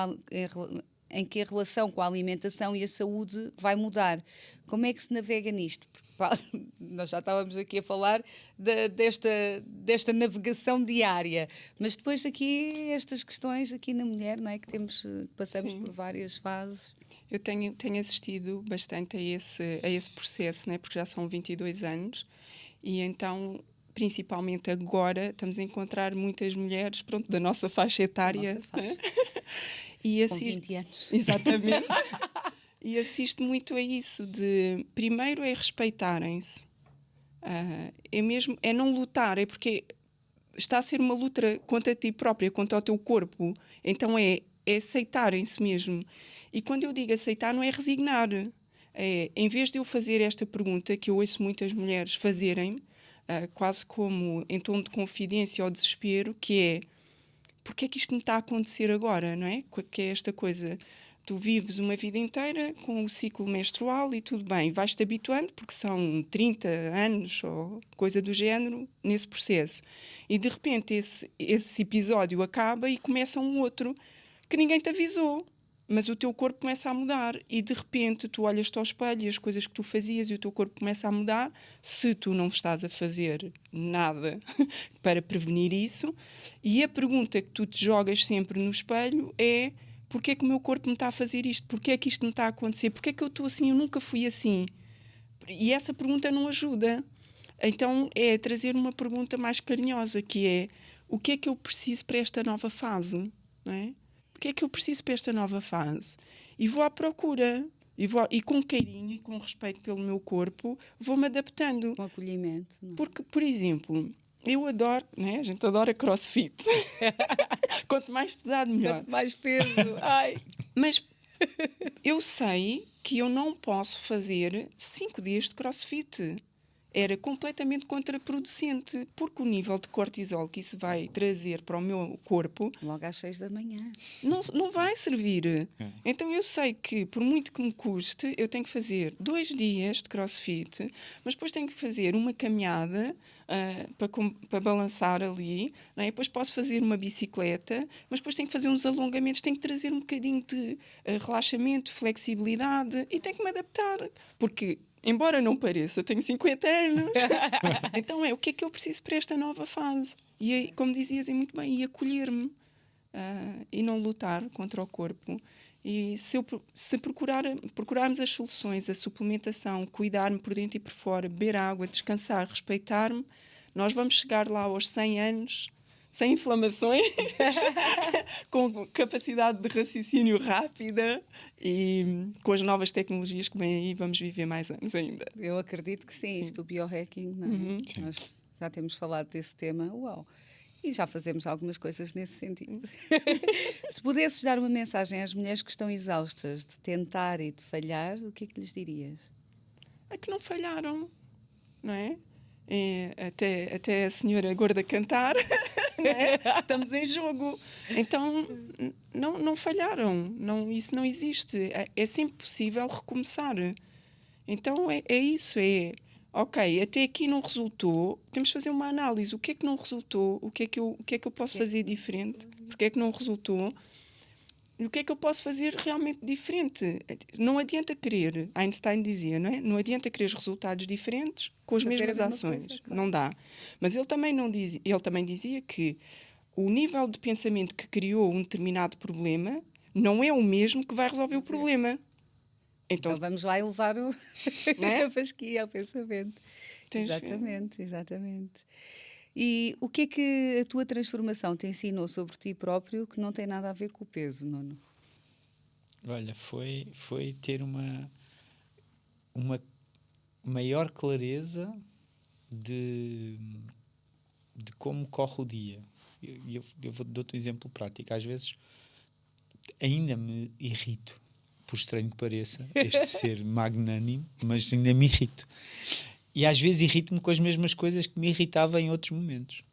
a alimentação e a saúde vai mudar. Como é que se navega nisto? Porque, pá, nós já estávamos aqui a falar desta navegação diária, mas depois aqui estas questões aqui na mulher, não é? Que passamos por várias fases. Eu tenho assistido bastante a esse processo, né? Porque já são 22 anos, e então, principalmente agora, estamos a encontrar muitas mulheres, pronto, da nossa faixa etária. E com 20 anos. Exatamente. E assisto muito a isso, primeiro é respeitarem-se. É não lutar, é porque está a ser uma luta contra ti própria, contra o teu corpo. Então é aceitarem-se mesmo. E quando eu digo aceitar, não é resignar. Em vez de eu fazer esta pergunta, que eu ouço muitas mulheres fazerem, quase como em tom de confidência ou desespero, que é: porque é que isto me está a acontecer agora, não é? Que é esta coisa: tu vives uma vida inteira com o ciclo menstrual e tudo bem, vais-te habituando, porque são 30 anos ou coisa do género nesse processo. E de repente esse episódio acaba e começa um outro que ninguém te avisou. Mas o teu corpo começa a mudar e de repente tu olhas-te ao espelho e as coisas que tu fazias e o teu corpo começa a mudar, se tu não estás a fazer nada para prevenir isso. E a pergunta que tu te jogas sempre no espelho é: porquê é que o meu corpo me está a fazer isto? Porquê é que isto me está a acontecer? Porquê é que eu estou assim? Eu nunca fui assim. E essa pergunta não ajuda. Então é trazer uma pergunta mais carinhosa, que é: o que é que eu preciso para esta nova fase? Não é? O que é que eu preciso para esta nova fase? E vou à procura. E com carinho e com respeito pelo meu corpo, vou-me adaptando. Com acolhimento. Não? Porque, por exemplo, eu adoro, né? A gente adora crossfit. Quanto mais pesado, melhor. Quanto mais peso. Ai. Mas eu sei que eu não posso fazer 5 dias de crossfit. era completamente contraproducente, porque o nível de cortisol que isso vai trazer para o meu corpo Logo às 6 da manhã. não vai servir. Então eu sei que, por muito que me custe, eu tenho que fazer 2 dias de crossfit, mas depois tenho que fazer uma caminhada para balançar ali, não é? Depois posso fazer uma bicicleta, mas depois tenho que fazer uns alongamentos, tenho que trazer um bocadinho de relaxamento, flexibilidade, e tenho que me adaptar, porque embora não pareça, tenho 50 anos. Então o que é que eu preciso para esta nova fase? E, como dizias muito bem, e acolher-me. E não lutar contra o corpo. E se procurarmos as soluções, a suplementação, cuidar-me por dentro e por fora, beber água, descansar, respeitar-me, nós vamos chegar lá aos 100 anos, sem inflamações, com capacidade de raciocínio rápida e com as novas tecnologias que vêm aí, vamos viver mais anos ainda. Eu acredito que sim, isto do biohacking, não é? Nós já temos falado desse tema, uau! E já fazemos algumas coisas nesse sentido. Se pudesses dar uma mensagem às mulheres que estão exaustas de tentar e de falhar, o que é que lhes dirias? É que não falharam, não é? Até a senhora gorda cantar, não é? Estamos em jogo. Então, não falharam. Isso não existe. É sempre possível recomeçar. Então, é isso. Ok, até aqui não resultou, temos de fazer uma análise. O que é que não resultou? O que é que eu posso fazer diferente? Porque é que não resultou? E o que é que eu posso fazer realmente diferente? Não adianta querer, Einstein dizia, não é? Não adianta querer resultados diferentes com as mesmas ações. Coisa, claro. Não dá. Mas ele também dizia que o nível de pensamento que criou um determinado problema não é o mesmo que vai resolver o problema. Então vamos lá elevar a fasquia ao pensamento. Exatamente. E o que é que a tua transformação te ensinou sobre ti próprio que não tem nada a ver com o peso, Nuno? Olha, foi ter uma maior clareza de como corre o dia. Eu dou-te um exemplo prático. Às vezes ainda me irrito, por estranho que pareça, este ser magnânimo, mas ainda me irrito. E às vezes irrito-me com as mesmas coisas que me irritava em outros momentos.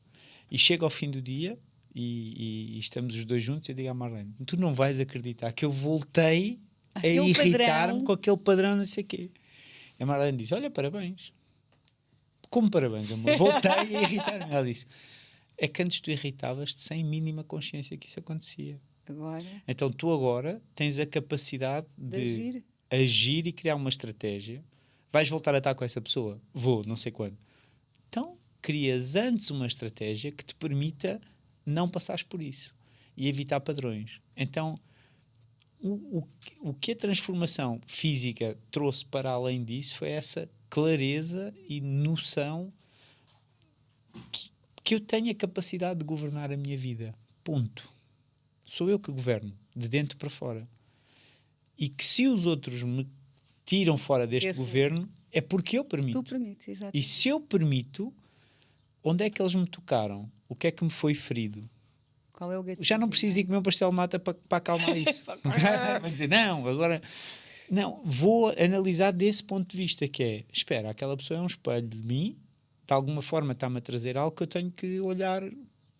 E chego ao fim do dia e estamos os dois juntos e eu digo à Marlene, tu não vais acreditar que eu voltei a irritar-me com aquele padrão, não sei o quê. E a Marlene diz, olha, parabéns. Como parabéns, amor? Voltei a irritar-me. Ela disse, é que antes tu irritavas-te sem mínima consciência que isso acontecia. Agora? Então tu agora tens a capacidade de agir e criar uma estratégia. Vais voltar a estar com essa pessoa? Vou, não sei quando. Então, crias antes uma estratégia que te permita não passares por isso e evitar padrões. Então, o que a transformação física trouxe para além disso foi essa clareza e noção que eu tenho a capacidade de governar a minha vida. Ponto. Sou eu que governo, de dentro para fora. E que se os outros me tiram fora deste governo, é porque eu permito. Tu permites, exato. E se eu permito, onde é que eles me tocaram? O que é que me foi ferido? Qual é o gatilho? Já não preciso ir comer um pastel de nata para acalmar isso. Vai dizer, não, agora... Não, vou analisar desse ponto de vista, que é, espera, aquela pessoa é um espelho de mim, de alguma forma está-me a trazer algo que eu tenho que olhar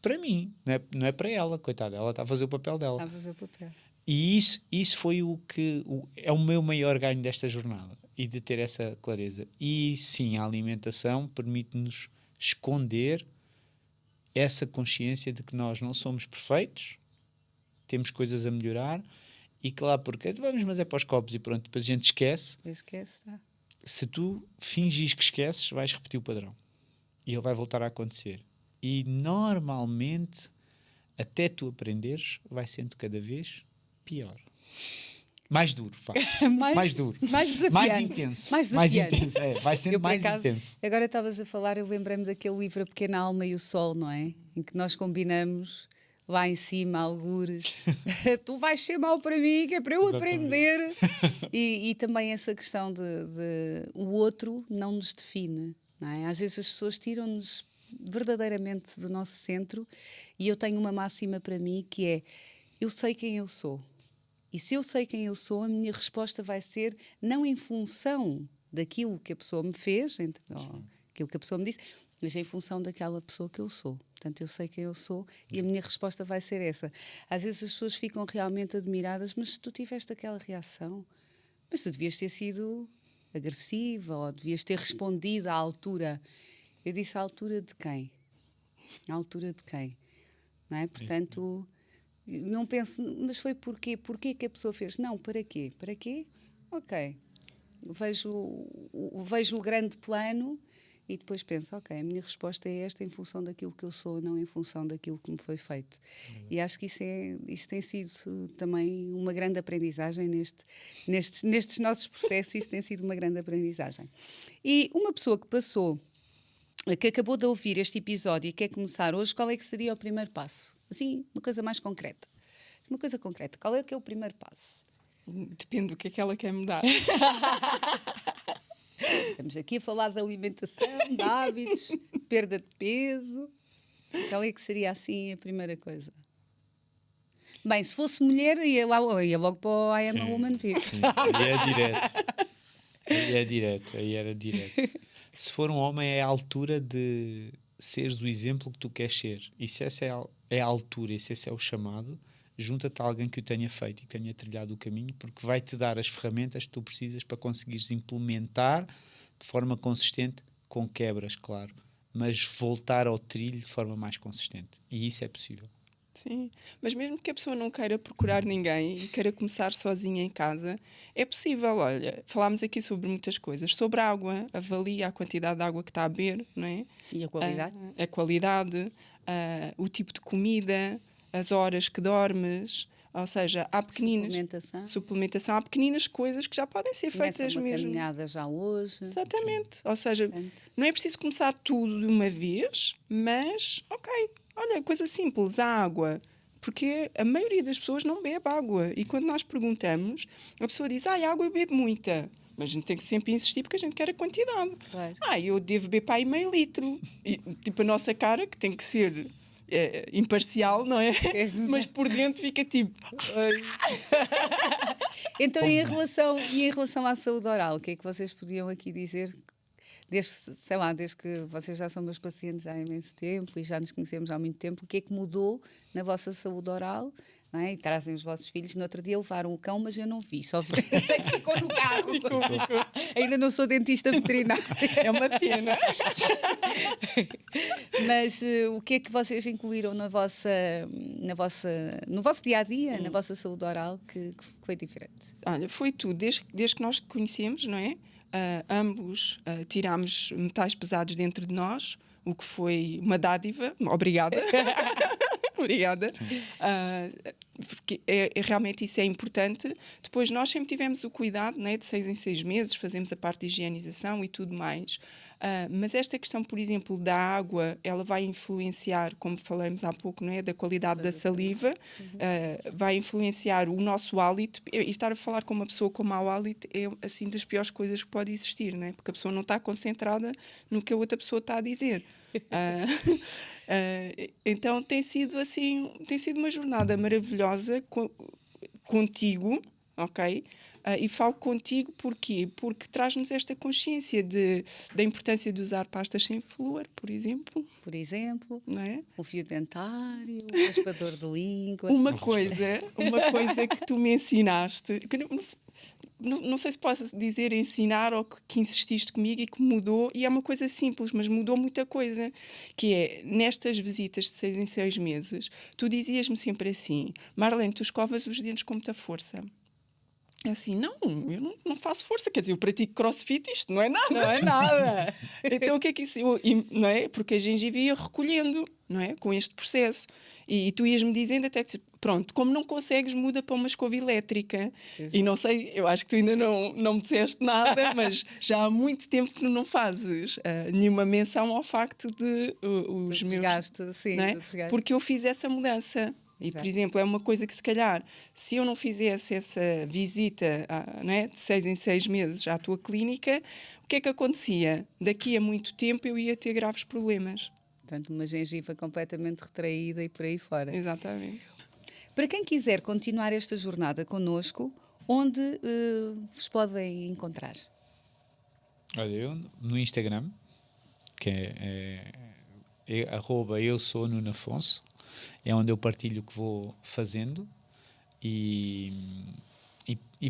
para mim, não é para ela, coitada, ela está a fazer o papel dela. Está a fazer o papel. E isso foi é o meu maior ganho desta jornada, e de ter essa clareza. E sim, a alimentação permite-nos esconder essa consciência de que nós não somos perfeitos, temos coisas a melhorar, e claro, porque vamos, mas é para os copos e pronto, depois a gente esquece. Tá. Se tu fingis que esqueces, vais repetir o padrão. E ele vai voltar a acontecer. E normalmente, até tu aprenderes, vai sendo cada vez pior. Mais duro, mais duro. Mais desafiante. Mais intenso. Mais intenso. Vai sendo mais intenso. Agora estavas a falar, eu lembrei-me daquele livro A Pequena Alma e o Sol, não é? Em que nós combinamos lá em cima, algures, tu vais ser mau para mim, que é para eu aprender. E também essa questão de o outro não nos define, não é? Às vezes as pessoas tiram-nos verdadeiramente do nosso centro, e eu tenho uma máxima para mim que é, eu sei quem eu sou. E se eu sei quem eu sou, a minha resposta vai ser não em função daquilo que a pessoa me fez, aquilo que a pessoa me disse, mas em função daquela pessoa que eu sou. Portanto, eu sei quem eu sou e a minha resposta vai ser essa. Às vezes as pessoas ficam realmente admiradas, mas se tu tiveste aquela reação, mas tu devias ter sido agressiva ou devias ter respondido à altura. Eu disse à altura de quem? À altura de quem? Não é? Portanto, não penso, mas foi porquê? Porquê que a pessoa fez? Não, para quê? Para quê? Ok. Vejo o grande plano e depois penso, ok, a minha resposta é esta em função daquilo que eu sou, não em função daquilo que me foi feito. E acho que isso tem sido também uma grande aprendizagem nestes nossos processos, isso tem sido uma grande aprendizagem. E uma pessoa que acabou de ouvir este episódio e quer começar hoje, qual é que seria o primeiro passo? Assim, uma coisa mais concreta. Uma coisa concreta, qual é que é o primeiro passo? Depende do que é que ela quer mudar. Estamos aqui a falar de alimentação, de hábitos, perda de peso. Qual é que seria assim a primeira coisa? Bem, se fosse mulher, ia logo para o I Am a Woman Fit. Aí era direto. Se for um homem, é a altura de seres o exemplo que tu queres ser. E se essa é a altura, e se esse é o chamado, junta-te a alguém que o tenha feito e que tenha trilhado o caminho, porque vai-te dar as ferramentas que tu precisas para conseguires implementar de forma consistente, com quebras, claro, mas voltar ao trilho de forma mais consistente. E isso é possível. Sim, mas mesmo que a pessoa não queira procurar ninguém e queira começar sozinha em casa, é possível. Olha, falámos aqui sobre muitas coisas. Sobre a água, avalia a quantidade de água que está a beber, não é? E a qualidade? A qualidade, o tipo de comida, as horas que dormes. Ou seja, há pequeninas... Suplementação. Há pequeninas coisas que já podem ser feitas mesmo. Começa uma caminhada já hoje. Exatamente. Sim. Ou seja, não é preciso começar tudo de uma vez, mas, ok... Olha, coisa simples, a água. Porque a maioria das pessoas não bebe água. E quando nós perguntamos, a pessoa diz, a água eu bebo muita. Mas a gente tem que sempre insistir porque a gente quer a quantidade. Claro. Eu devo beber para aí meio litro. E, tipo, a nossa cara, que tem que ser imparcial, não é? Mas por dentro fica tipo... Então, e em relação à saúde oral, o que é que vocês podiam aqui dizer... Desde que vocês já são meus pacientes há imenso tempo e já nos conhecemos há muito tempo, o que é que mudou na vossa saúde oral? Não é? E trazem os vossos filhos. No outro dia levaram o cão, mas eu não vi, só sei que ficou no carro. Ficou. Ainda não sou dentista veterinário. É uma pena. Mas o que é que vocês incluíram no vosso dia-a-dia, na vossa saúde oral, que foi diferente? Olha, foi tudo. Desde que nós conhecemos, não é? Ambos tirámos metais pesados dentro de nós, o que foi uma dádiva. Obrigada. Obrigada. Porque realmente isso é importante. Depois nós sempre tivemos o cuidado, né, de 6 em 6 meses, fazemos a parte de higienização e tudo mais. Mas esta questão, por exemplo, da água, ela vai influenciar, como falamos há pouco, não é, da qualidade da saliva, vai influenciar o nosso hálito. E estar a falar com uma pessoa com mau hálito é assim das piores coisas que pode existir, né? Porque a pessoa não está concentrada no que a outra pessoa está a dizer. Então tem sido uma jornada maravilhosa contigo, ok? E falo contigo porquê? Porque traz-nos esta consciência da importância de usar pastas sem flúor, por exemplo. Por exemplo, não é? O fio dentário, o raspador de língua. Uma coisa que tu me ensinaste, que não sei se posso dizer ensinar ou que insististe comigo e que mudou, e é uma coisa simples, mas mudou muita coisa, que é, nestas visitas de 6 em 6 meses, tu dizias-me sempre assim, Marlene, tu escovas os dentes com muita força. Assim, não, eu não faço força, quer dizer, eu pratico crossfit, isto não é nada. Não é nada. Então o que é que isso... não é? Porque a gengiva ia recolhendo, não é? Com este processo. E tu ias-me dizendo até que, pronto, como não consegues, muda para uma escova elétrica. Exato. E não sei, eu acho que tu ainda não me disseste nada, mas já há muito tempo que não fazes nenhuma menção ao facto de os meus... Desgaste, sim, não é? Porque eu fiz essa mudança. E, por exemplo, é uma coisa que, se calhar, se eu não fizesse essa visita não é, de 6 em 6 meses à tua clínica, o que é que acontecia? Daqui a muito tempo eu ia ter graves problemas. Portanto, uma gengiva completamente retraída e por aí fora. Exatamente. Para quem quiser continuar esta jornada connosco, onde vos podem encontrar? Olha, eu no Instagram, que é arroba eu sou Nuno Afonso, é onde eu partilho o que vou fazendo e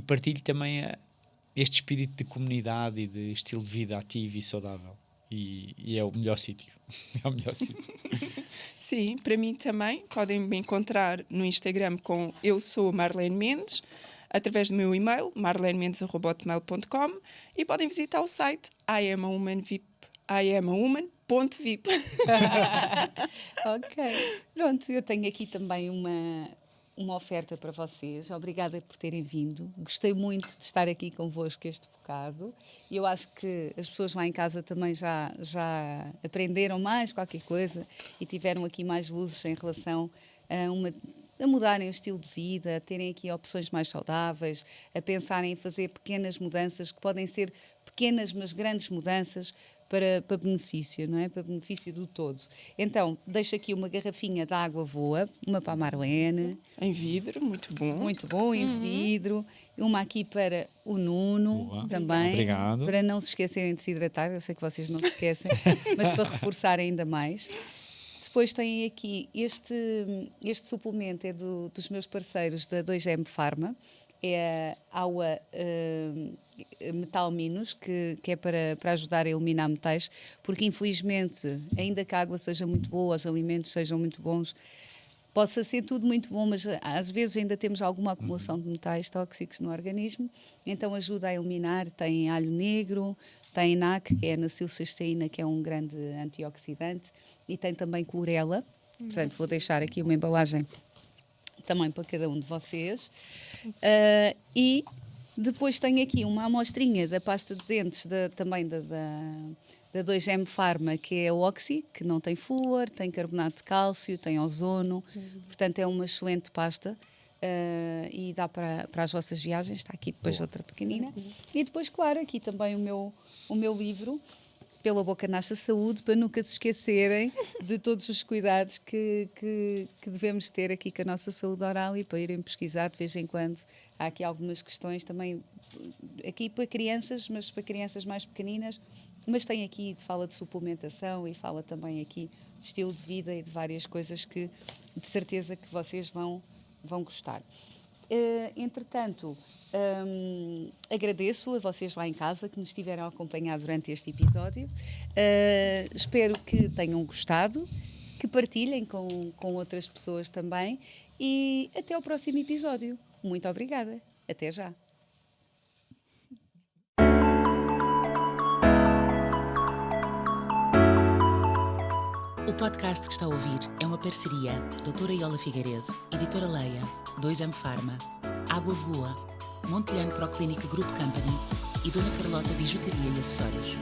partilho também este espírito de comunidade e de estilo de vida ativo e saudável. E é o melhor sítio. É o melhor sítio. Sim, para mim também. Podem me encontrar no Instagram com eu sou Marlene Mendes, através do meu e-mail, marlenemendes@hotmail.com, e podem visitar o site iamawoman.vip. Ok. Pronto, eu tenho aqui também uma oferta para vocês. Obrigada por terem vindo. Gostei muito de estar aqui convosco este bocado. E eu acho que as pessoas lá em casa também já aprenderam mais qualquer coisa e tiveram aqui mais luzes em relação a mudarem o estilo de vida, a terem aqui opções mais saudáveis, a pensarem em fazer pequenas mudanças que podem ser pequenas, mas grandes mudanças para benefício, não é? Para benefício do todo. Então, deixo aqui uma garrafinha de água voa, uma para a Marlene. Em vidro, muito bom. Muito bom, em vidro. Uma aqui para o Nuno. Boa. Também. Obrigado. Para não se esquecerem de se hidratar. Eu sei que vocês não se esquecem, mas para reforçar ainda mais. Depois têm aqui este suplemento, é dos meus parceiros da 2M Pharma. É a Aua Metal Minus, que é para ajudar a eliminar metais, porque infelizmente, ainda que a água seja muito boa, os alimentos sejam muito bons, possa ser tudo muito bom, mas às vezes ainda temos alguma acumulação de metais tóxicos no organismo, então ajuda a eliminar. Tem alho negro, tem NAC, que é a nacilcisteína, que é um grande antioxidante, e tem também clorela. Portanto, vou deixar aqui uma embalagem também para cada um de vocês. E depois tenho aqui uma amostrinha da pasta de dentes também da 2M Pharma, que é o Oxy, que não tem flúor, tem carbonato de cálcio, tem ozono, portanto é uma excelente pasta e dá para as vossas viagens. Está aqui depois outra pequenina. E depois, claro, aqui também o meu livro, Pela Boca Nasce a Saúde, para nunca se esquecerem de todos os cuidados que devemos ter aqui com a nossa saúde oral e para irem pesquisar de vez em quando. Há aqui algumas questões também, aqui para crianças, mas para crianças mais pequeninas, mas tem aqui, fala de suplementação e fala também aqui de estilo de vida e de várias coisas que de certeza que vocês vão gostar. Entretanto, agradeço a vocês lá em casa que nos estiveram a acompanhar durante este episódio. Espero que tenham gostado, que partilhem com outras pessoas também e até ao próximo episódio. Muito obrigada. Até já. O podcast que está a ouvir é uma parceria Doutora Iola Figueiredo, Editora Leia, 2M Pharma, Água Voa, Montelhano Proclínica Group Company e Dona Carlota Bijuteria e Acessórios.